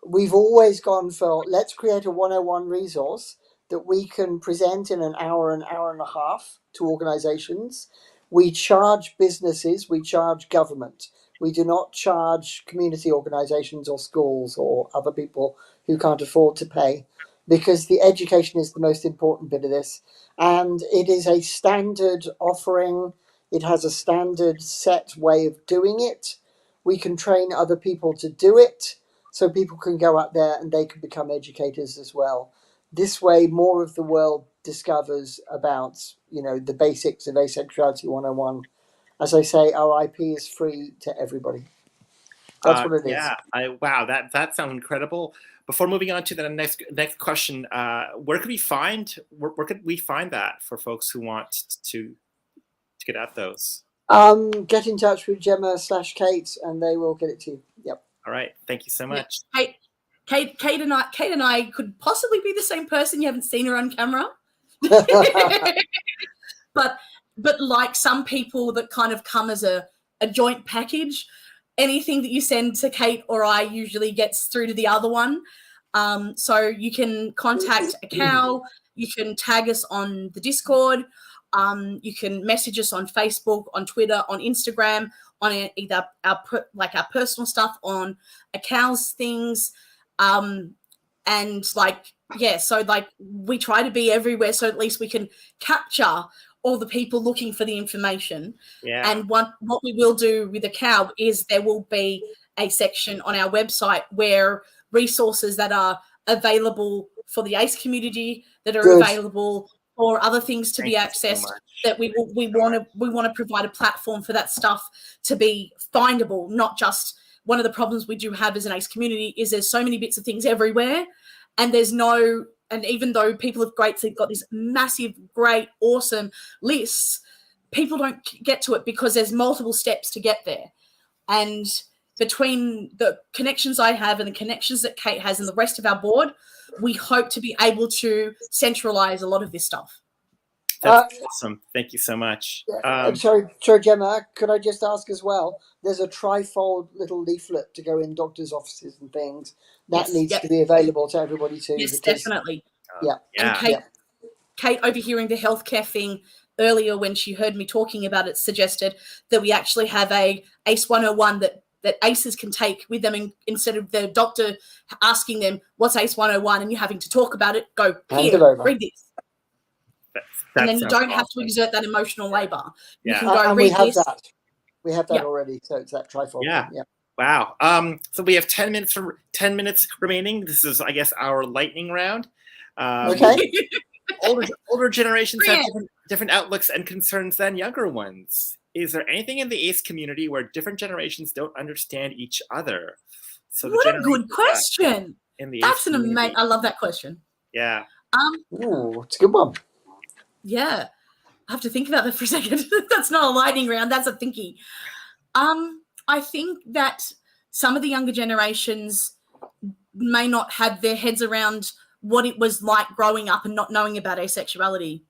we've always gone for, let's create a 101 resource that we can present in an hour and a half to organizations. We charge businesses, we charge government. We do not charge community organizations or schools or other people who can't afford to pay, because the education is the most important bit of this. And it is a standard offering. It has a standard set way of doing it. We can train other people to do it, so people can go out there and they can become educators as well. This way, more of the world discovers about, the basics of Asexuality 101. As I say, our IP is free to everybody. That's what it is. Wow, that sounds incredible. Before moving on to the next question, where could we find that for folks who want to get at those? Get in touch with Gemma/Kate, and they will get it to you. Yep. All right. Thank you so much. Yeah. Kate and I could possibly be the same person. You haven't seen her on camera. but like some people that kind of come as a joint package, anything that you send to Kate or I usually gets through to the other one. So you can contact a cow, you can tag us on the Discord, you can message us on Facebook, on Twitter, on Instagram, on either our personal stuff, on a cow's things, and so we try to be everywhere, so at least we can capture all the people looking for the information. Yeah. And what we will do with the cow is there will be a section on our website where resources that are available for the ACE community, that are available for other things to be accessed, that we want to provide a platform for that stuff to be findable. Not just, one of the problems we do have as an ACE community is there's so many bits of things everywhere, and and even though people have got these massive, great, awesome lists, people don't get to it because there's multiple steps to get there. And between the connections I have and the connections that Kate has and the rest of our board, we hope to be able to centralize a lot of this stuff. That's awesome. Thank you so much. Sorry, Gemma, could I just ask as well? There's a trifold little leaflet to go in doctors' offices and things. That needs to be available to everybody too. Yes, definitely. Yeah. And Kate, overhearing the healthcare thing earlier when she heard me talking about it, suggested that we actually have a ACE 101 that ACEs can take with them, instead of the doctor asking them, what's ACE 101, and you having to talk about it, go, here, read this. And then you don't have to exert that emotional labor. You can go read this. We have that already, so it's that trifold. Yeah. Wow. So we have 10 minutes remaining. This is, I guess, our lightning round. Okay. Older generations have different outlooks and concerns than younger ones. Is there anything in the ACE community where different generations don't understand each other? So what a good question. That's an amazing. I love that question. Yeah. Ooh, it's a good one. Yeah. I have to think about that for a second. That's not a lightning round. That's a thinky. I think that some of the younger generations may not have their heads around what it was like growing up and not knowing about asexuality,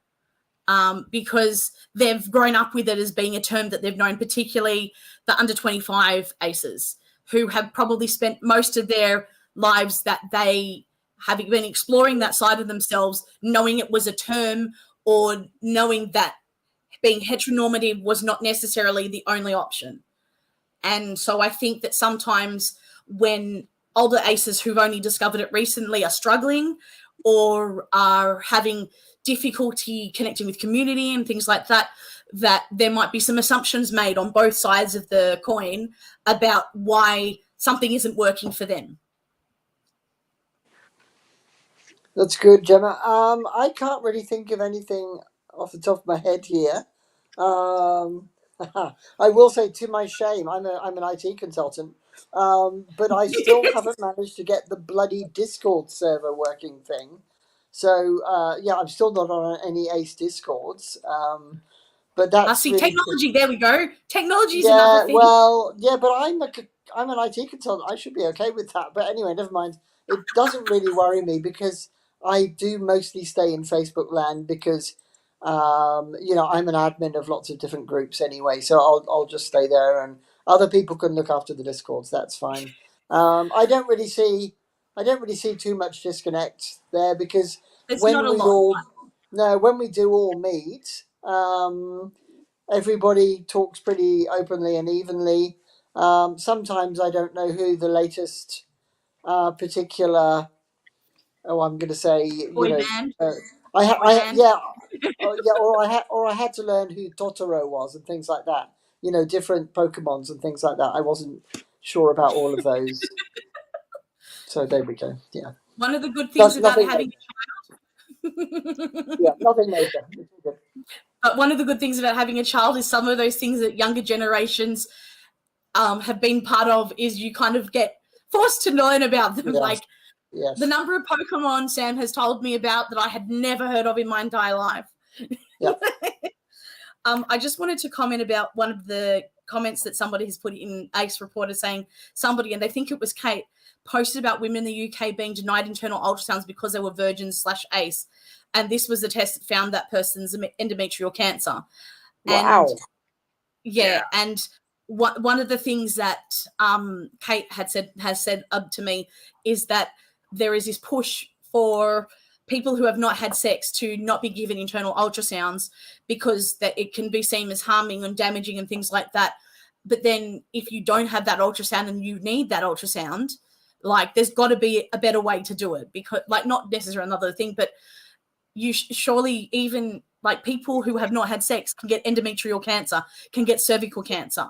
because they've grown up with it as being a term that they've known, particularly the under 25 ACEs, who have probably spent most of their lives that they have been exploring that side of themselves, knowing it was a term, or knowing that being heteronormative was not necessarily the only option. And so I think that sometimes when older ACEs who've only discovered it recently are struggling or are having difficulty connecting with community and things like that, that there might be some assumptions made on both sides of the coin about why something isn't working for them. That's good, Gemma. I can't really think of anything off the top of my head here. I will say, to my shame, I'm an IT consultant, but I still haven't managed to get the bloody Discord server working thing. So I'm still not on any ACE Discords. but that's see, really technology. There we go. Technology is another thing. well, but I'm an IT consultant. I should be okay with that. But anyway, never mind. It doesn't really worry me because I do mostly stay in Facebook land because I'm an admin of lots of different groups anyway. So I'll just stay there, and other people can look after the discords. That's fine. I don't really see too much disconnect there because There's not a lot. when we do all meet, everybody talks pretty openly and evenly. Sometimes I don't know who the latest particular. Oh, I'm going to say, Boy band. I yeah, or I had to learn who Totoro was and things like that. Different Pokemons and things like that. I wasn't sure about all of those. So there we go. Yeah. One of the good things about having nothing major. But one of the good things about having a child is some of those things that younger generations have been part of is you kind of get forced to learn about them. Yes. The number of Pokemon Sam has told me about that I had never heard of in my entire life. Yeah. I just wanted to comment about one of the comments that somebody has put in Ace Reporter saying somebody, and they think it was Kate, posted about women in the UK being denied internal ultrasounds because they were virgins / ace. And this was the test that found that person's endometrial cancer. Wow. And one of the things that Kate has said to me is that there is this push for people who have not had sex to not be given internal ultrasounds because that it can be seen as harming and damaging and things like that. But then if you don't have that ultrasound and you need that ultrasound, there's got to be a better way to do it, because not necessarily another thing, but you surely even people who have not had sex can get endometrial cancer, can get cervical cancer,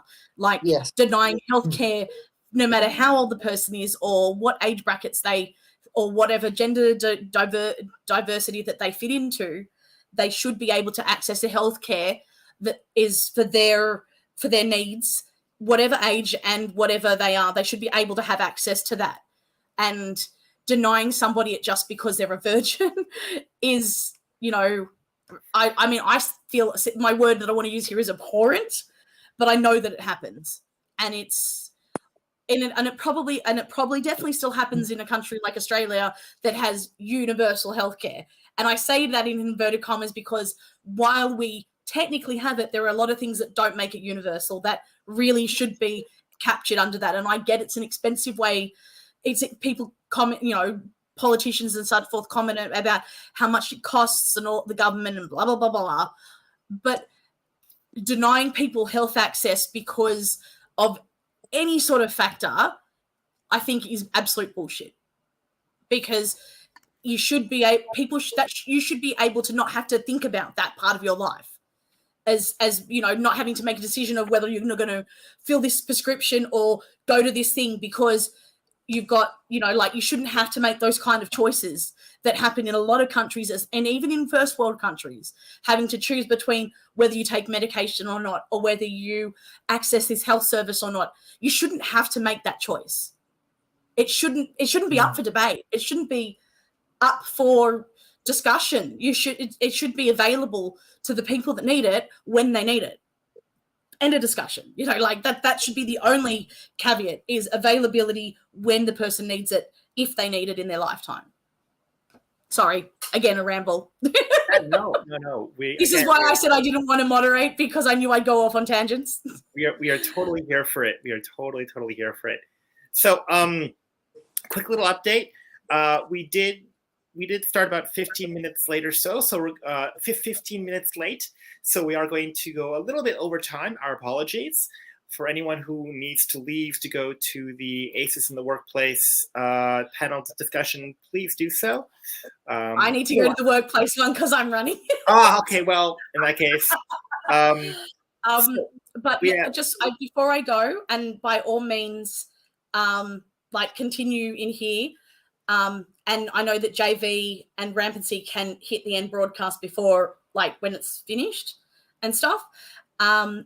denying healthcare, no matter how old the person is or what age brackets or whatever gender diversity that they fit into, they should be able to access the healthcare that is for their needs, whatever age and whatever they are. They should be able to have access to that. And denying somebody it just because they're a virgin is, I feel my word that I want to use here is abhorrent, but I know that it happens, and it probably definitely still happens in a country like Australia that has universal healthcare. And I say that in inverted commas because while we technically have it, there are a lot of things that don't make it universal that really should be captured under that. And I get it's an expensive way. People comment, politicians and so forth comment about how much it costs and all the government and blah, blah, blah, blah. But denying people health access because of any sort of factor, I think is absolute bullshit. Because you should be you should be able to not have to think about that part of your life. As not having to make a decision of whether you're going to fill this prescription or go to this thing because you've got, you shouldn't have to make those kind of choices that happen in a lot of countries, and even in first world countries, having to choose between whether you take medication or not, or whether you access this health service or not. You shouldn't have to make that choice. It shouldn't be up for debate. It shouldn't be up for discussion. It should be available to the people that need it when they need it. End of discussion. That should be the only caveat, is availability when the person needs it, if they need it in their lifetime. Sorry, again, a ramble. No. This is why I said I didn't want to moderate, because I knew I'd go off on tangents. We are totally here for it. We are totally here for it. So, quick little update. We did start about 15 minutes later, so we're 15 minutes late. So we are going to go a little bit over time. Our apologies. For anyone who needs to leave to go to the ACEs in the Workplace panel discussion, please do so. I need to go to the workplace one because I'm running. Okay. Well, in that case. Before I go, and by all means, continue in here. And I know that JV and Rampancy can hit the end broadcast before, when it's finished and stuff.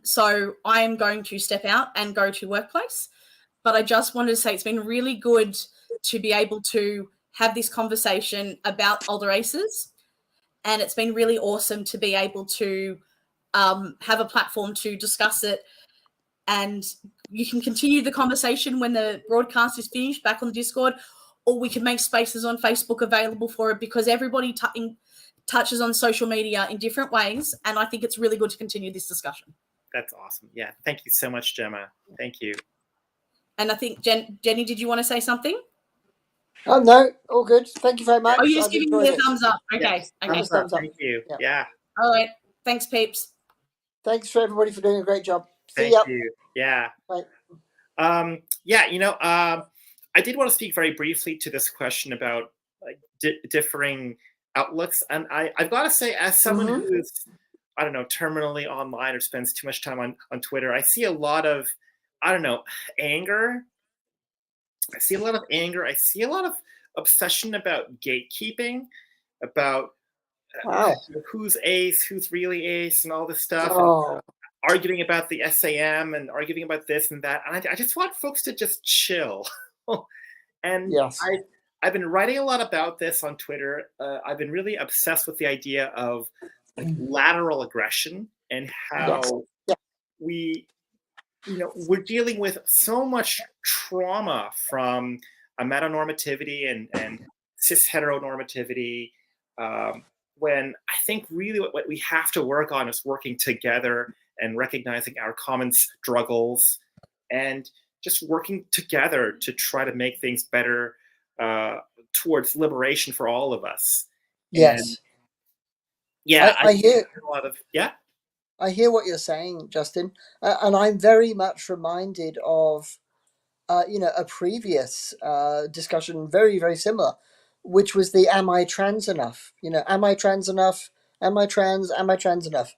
So I am going to step out and go to workplace. But I just wanted to say it's been really good to be able to have this conversation about older aces. And it's been really awesome to be able to have a platform to discuss it, and you can continue the conversation when the broadcast is finished back on the Discord, or we can make spaces on Facebook available for it, because everybody touches on social media in different ways, and I think it's really good to continue this discussion. That's awesome. Yeah, thank you so much, Gemma. Thank you. And I think, Jenny, did you want to say something? Oh, no, all good. Thank you very much. Oh, you're just I've giving enjoyed me a it. thumbs up. Okay. Yes, Okay. Thumbs up. Thank you. Yeah. Yeah. All right. Thanks, peeps. Thanks for everybody for doing a great job. See Thank ya. you. Yeah. Bye. Yeah, I did want to speak very briefly to this question about like differing outlooks, and I've got to say, as someone Mhm. who is, I don't know, terminally online or spends too much time on Twitter, I see a lot of, I don't know, anger. I see a lot of anger. I see a lot of obsession about gatekeeping, about Wow. who's ace, who's really ace, and all this stuff, and Oh, arguing about the SAM and arguing about this and that. And I just want folks to just chill. And yes. I've been writing a lot about this on Twitter. I've been really obsessed with the idea of like lateral aggression and how Yes. Yeah. we're dealing with so much trauma from a metanormativity and cis heteronormativity. When I think really what we have to work on is working together and recognizing our common struggles and just working together to try to make things better towards liberation for all of us. And Yes. yeah, I hear a lot of, yeah. I hear what you're saying, Justin, and I'm very much reminded of a previous discussion, very very similar, which was the "Am I trans enough?" Am I trans enough? Am I trans? Am I trans enough?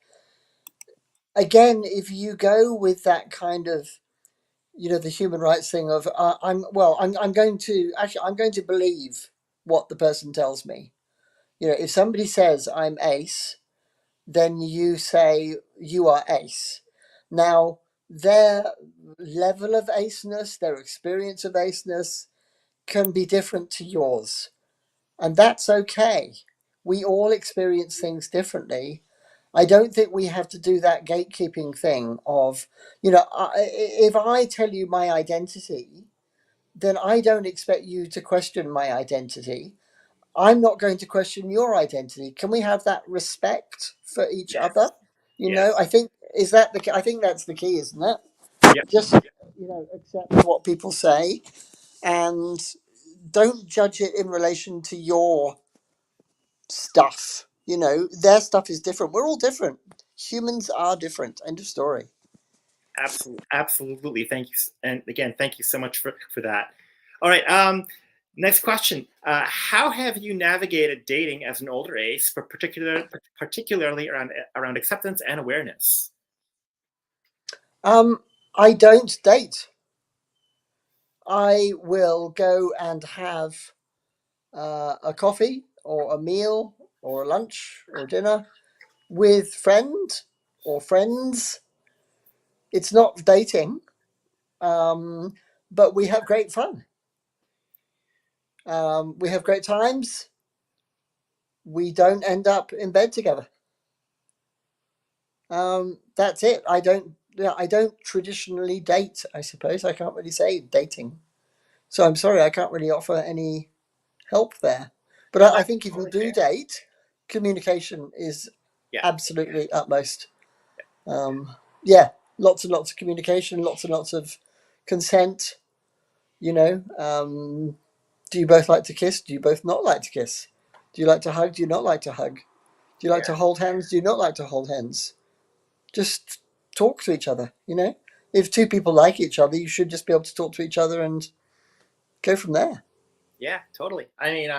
Again, if you go with that kind of the human rights thing of I'm going to believe what the person tells me. If somebody says I'm ace, then you say you are ace. Now, their level of aceness, their experience of aceness can be different to yours. And that's okay. We all experience things differently. I don't think we have to do that gatekeeping thing of, if I tell you my identity, then I don't expect you to question my identity. I'm not going to question your identity. Can we have that respect for each Yes. other? Yes. I think I think that's the key, isn't it? Yep. Just accept what people say and don't judge it in relation to your stuff. Their stuff is different. We're all different. Humans are different. End of story. Absolutely. Thank you. And again, thank you so much for that. All right. Next question. How have you navigated dating as an older ace, particularly around acceptance and awareness? I don't date. I will go and have a coffee or a meal or a lunch or dinner with friend or friends. It's not dating, but we have great fun. We have great times. We don't end up in bed together. That's it. I don't traditionally date. I suppose I can't really say dating. So I'm sorry, I can't really offer any help there. But I think if you do date, communication is absolutely utmost. Lots and lots of communication, lots and lots of consent. Do you both like to kiss? Do you both not like to kiss? Do you like to hug? Do you not like to hug? Do you like to hold hands? Do you not like to hold hands? Just talk to each other. If two people like each other, you should just be able to talk to each other and go from there. Yeah, totally. I mean,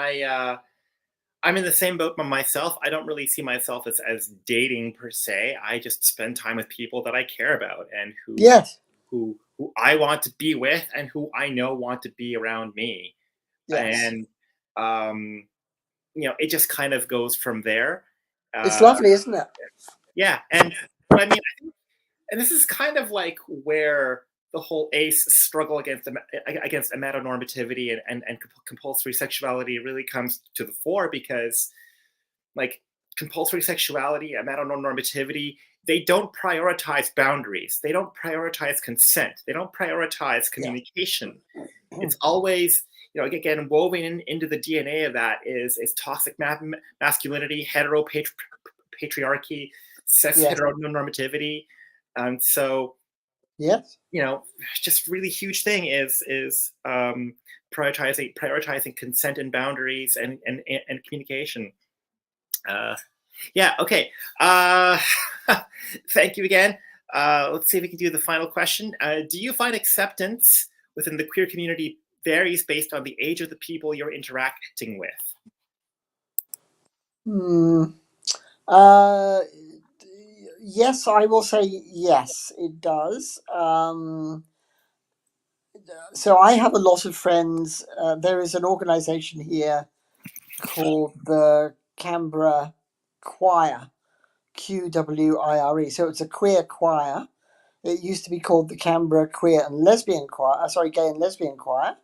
I'm in the same boat myself. I don't really see myself as dating per se. I just spend time with people that I care about and who I want to be with and who I know want to be around me. Yes. And it just kind of goes from there. It's lovely, isn't it? Yeah, but I mean, and this is kind of like where the whole ace struggle against amatonormativity and compulsory sexuality really comes to the fore, because like compulsory sexuality, amatonormativity they don't prioritize boundaries. They don't prioritize consent. They don't prioritize communication. It's always, again, woven into the DNA of that is toxic masculinity, heteropatriarchy, sex heteronormativity. And so, yes, just really huge thing is prioritizing consent and boundaries and communication. Okay. Thank you again. Let's see if we can do the final question. Do you find acceptance within the queer community varies based on the age of the people you're interacting with? Yes, I will say yes, it does. So I have a lot of friends. There is an organization here called the Canberra Choir, QWIRE. So it's a queer choir. It used to be called the Canberra Queer and Lesbian Choir, Gay and Lesbian Choir.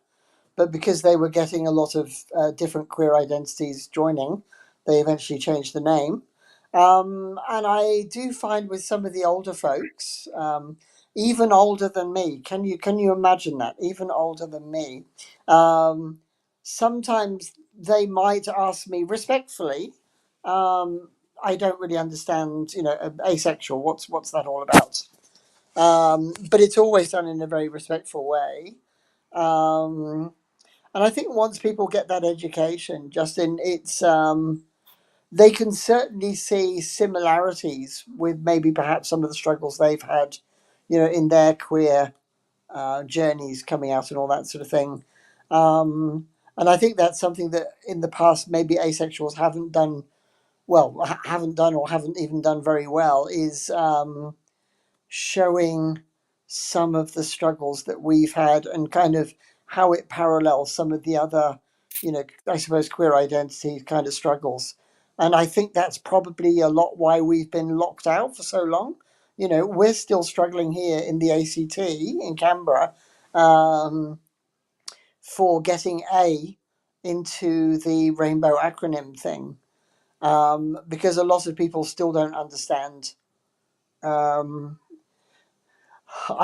But because they were getting a lot of different queer identities joining, they eventually changed the name. And I do find with some of the older folks, even older than me, can you imagine that? Even older than me, sometimes they might ask me respectfully, I don't really understand, asexual. What's that all about? But it's always done in a very respectful way. And I think once people get that education, Justin, it's they can certainly see similarities with maybe perhaps some of the struggles they've had, in their queer journeys coming out and all that sort of thing. And I think that's something that in the past maybe asexuals haven't done or haven't even done very well is showing some of the struggles that we've had and kind of how it parallels some of the other, I suppose, queer identity kind of struggles. And I think that's probably a lot why we've been locked out for so long. We're still struggling here in the ACT in Canberra for getting A into the rainbow acronym thing because a lot of people still don't understand. I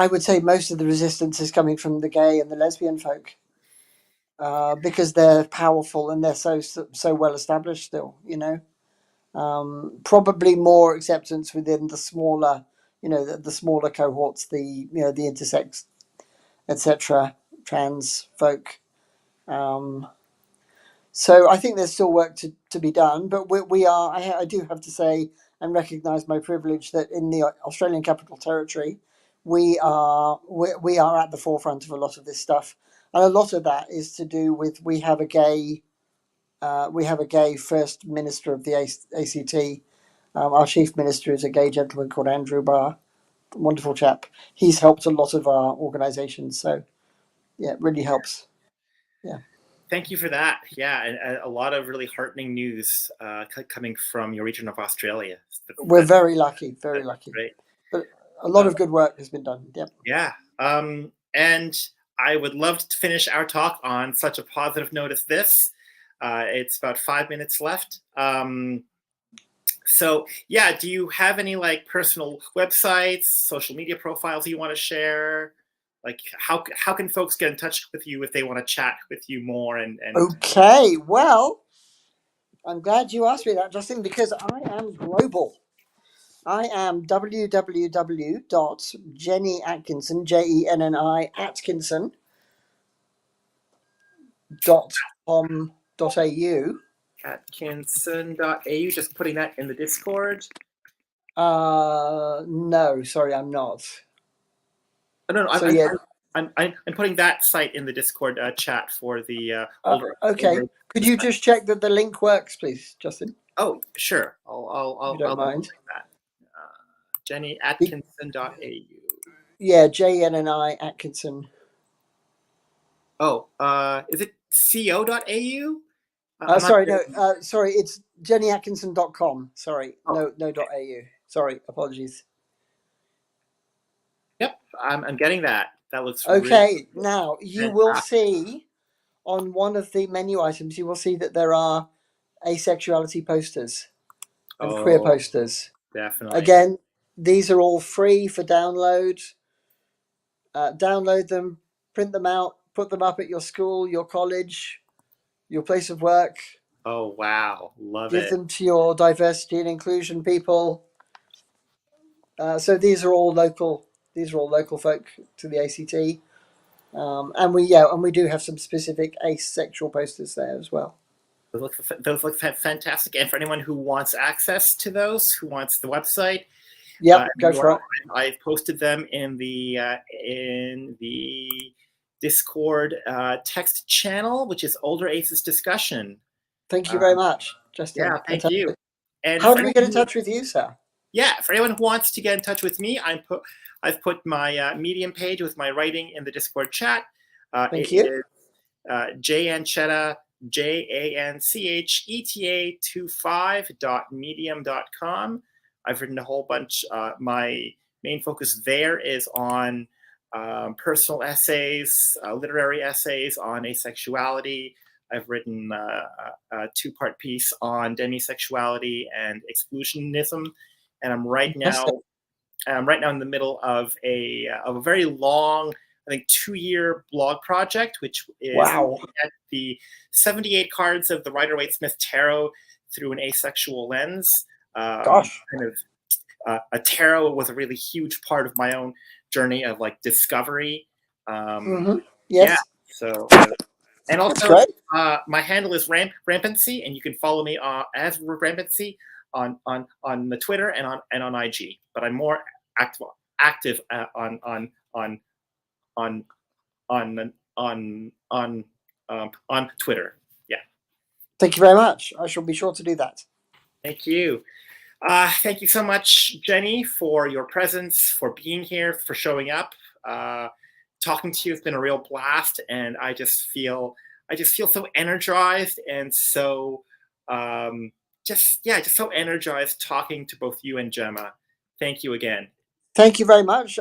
would say most of the resistance is coming from the gay and the lesbian folk because they're powerful and they're so well established still. Probably more acceptance within the smaller, the smaller cohorts, the the intersex, etc., trans folk. So I think there's still work to be done, but we are. I do have to say and recognise my privilege that in the Australian Capital Territory, we are at the forefront of a lot of this stuff, and a lot of that is to do with we have a gay first minister of the ACT. Our chief minister is a gay gentleman called Andrew Barr, wonderful chap. He's helped a lot of our organisations, so yeah, it really helps. Yeah. Thank you for that. Yeah, and a lot of really heartening news coming from your region of Australia. We're very lucky, very lucky. Great. But a lot of good work has been done. Yep. Yeah. And I would love to finish our talk on such a positive note as this. It's about 5 minutes left. So yeah, do you have any personal websites, social media profiles you want to share? How can folks get in touch with you if they want to chat with you more? And okay, well, I'm glad you asked me that, Justin, because I am global. I am www.jennyatkinson, JENNI Atkinson.com.au. Atkinson.au, just putting that in the Discord. No, sorry, I'm not. No, I'm putting that site in the Discord chat for the okay. Could you just check that the link works, please, Justin? Oh, sure. I'll don't mind that. JennyAtkinson.au. Yeah, JNNI Atkinson. Oh, is it co.au? Sorry, no. Sorry, it's jennyatkinson.com. Sorry, no .au. Sorry, apologies. Yep, I'm getting that. That looks okay. Really now you will see on one of the menu items, you will see that there are asexuality posters and queer posters. Definitely. Again, These are all free for download. Download them, print them out, put them up at your school, your college, your place of work. Oh, wow. Love Give it. them to your diversity and inclusion people. So these are all local. These are all local folk to the ACT, and we do have some specific asexual posters there as well. Those look fantastic. And for anyone who wants access to those, who wants the website, Yep, go for it. I've posted them in the Discord text channel, which is Older Aces Discussion. Thank you very much, Justin. Yeah, thank you. And how do we get in touch with you, sir? Yeah, for anyone who wants to get in touch with me, I've put my Medium page with my writing in the Discord chat. Thank you. Jancheta, jancheta25.medium.com. I've written a whole bunch. My main focus there is on personal essays, literary essays on asexuality. I've written a two-part piece on demisexuality and exclusionism, and I'm right now in the middle of a very long, I think, 2-year blog project, which is looking at the 78 cards of the Rider-Waite-Smith Tarot through an asexual lens. Kind of a tarot was a really huge part of my own journey of like discovery. Yes. Yeah. So, and also my handle is Rampancy, and you can follow me as Rampancy on the Twitter and on IG. But I'm more active on Twitter. Yeah. Thank you very much. I shall be sure to do that. Thank you. Thank you so much, Jenny, for your presence, for being here, for showing up. Talking to you has been a real blast, and I just feel so energized and so just so energized talking to both you and Gemma. Thank you again. Thank you very much.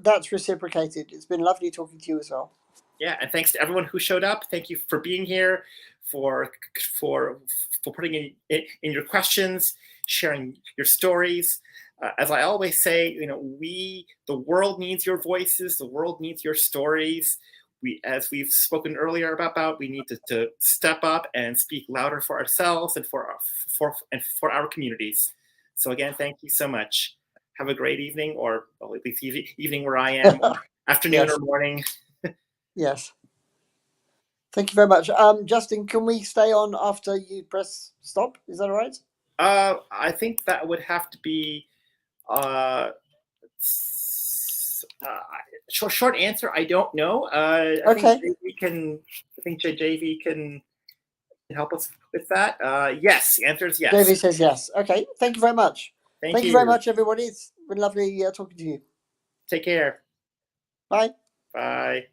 That's reciprocated. It's been lovely talking to you as well. Yeah, and thanks to everyone who showed up. Thank you for being here, for putting in your questions, sharing your stories. As I always say, the world needs your voices. The world needs your stories. As we've spoken earlier about, we need to step up and speak louder for ourselves and for our communities. So again, thank you so much. Have a great evening, or at least evening where I am, or afternoon or morning. Yes. Thank you very much. Justin, can we stay on after you press stop? Is that all right? I think that would have to be short answer. I don't know. Okay. I think JV can help us with that. Yes, the answer is yes. JV says yes. Okay. Thank you very much. Thank you very much, everybody. It's been lovely talking to you. Take care. Bye. Bye.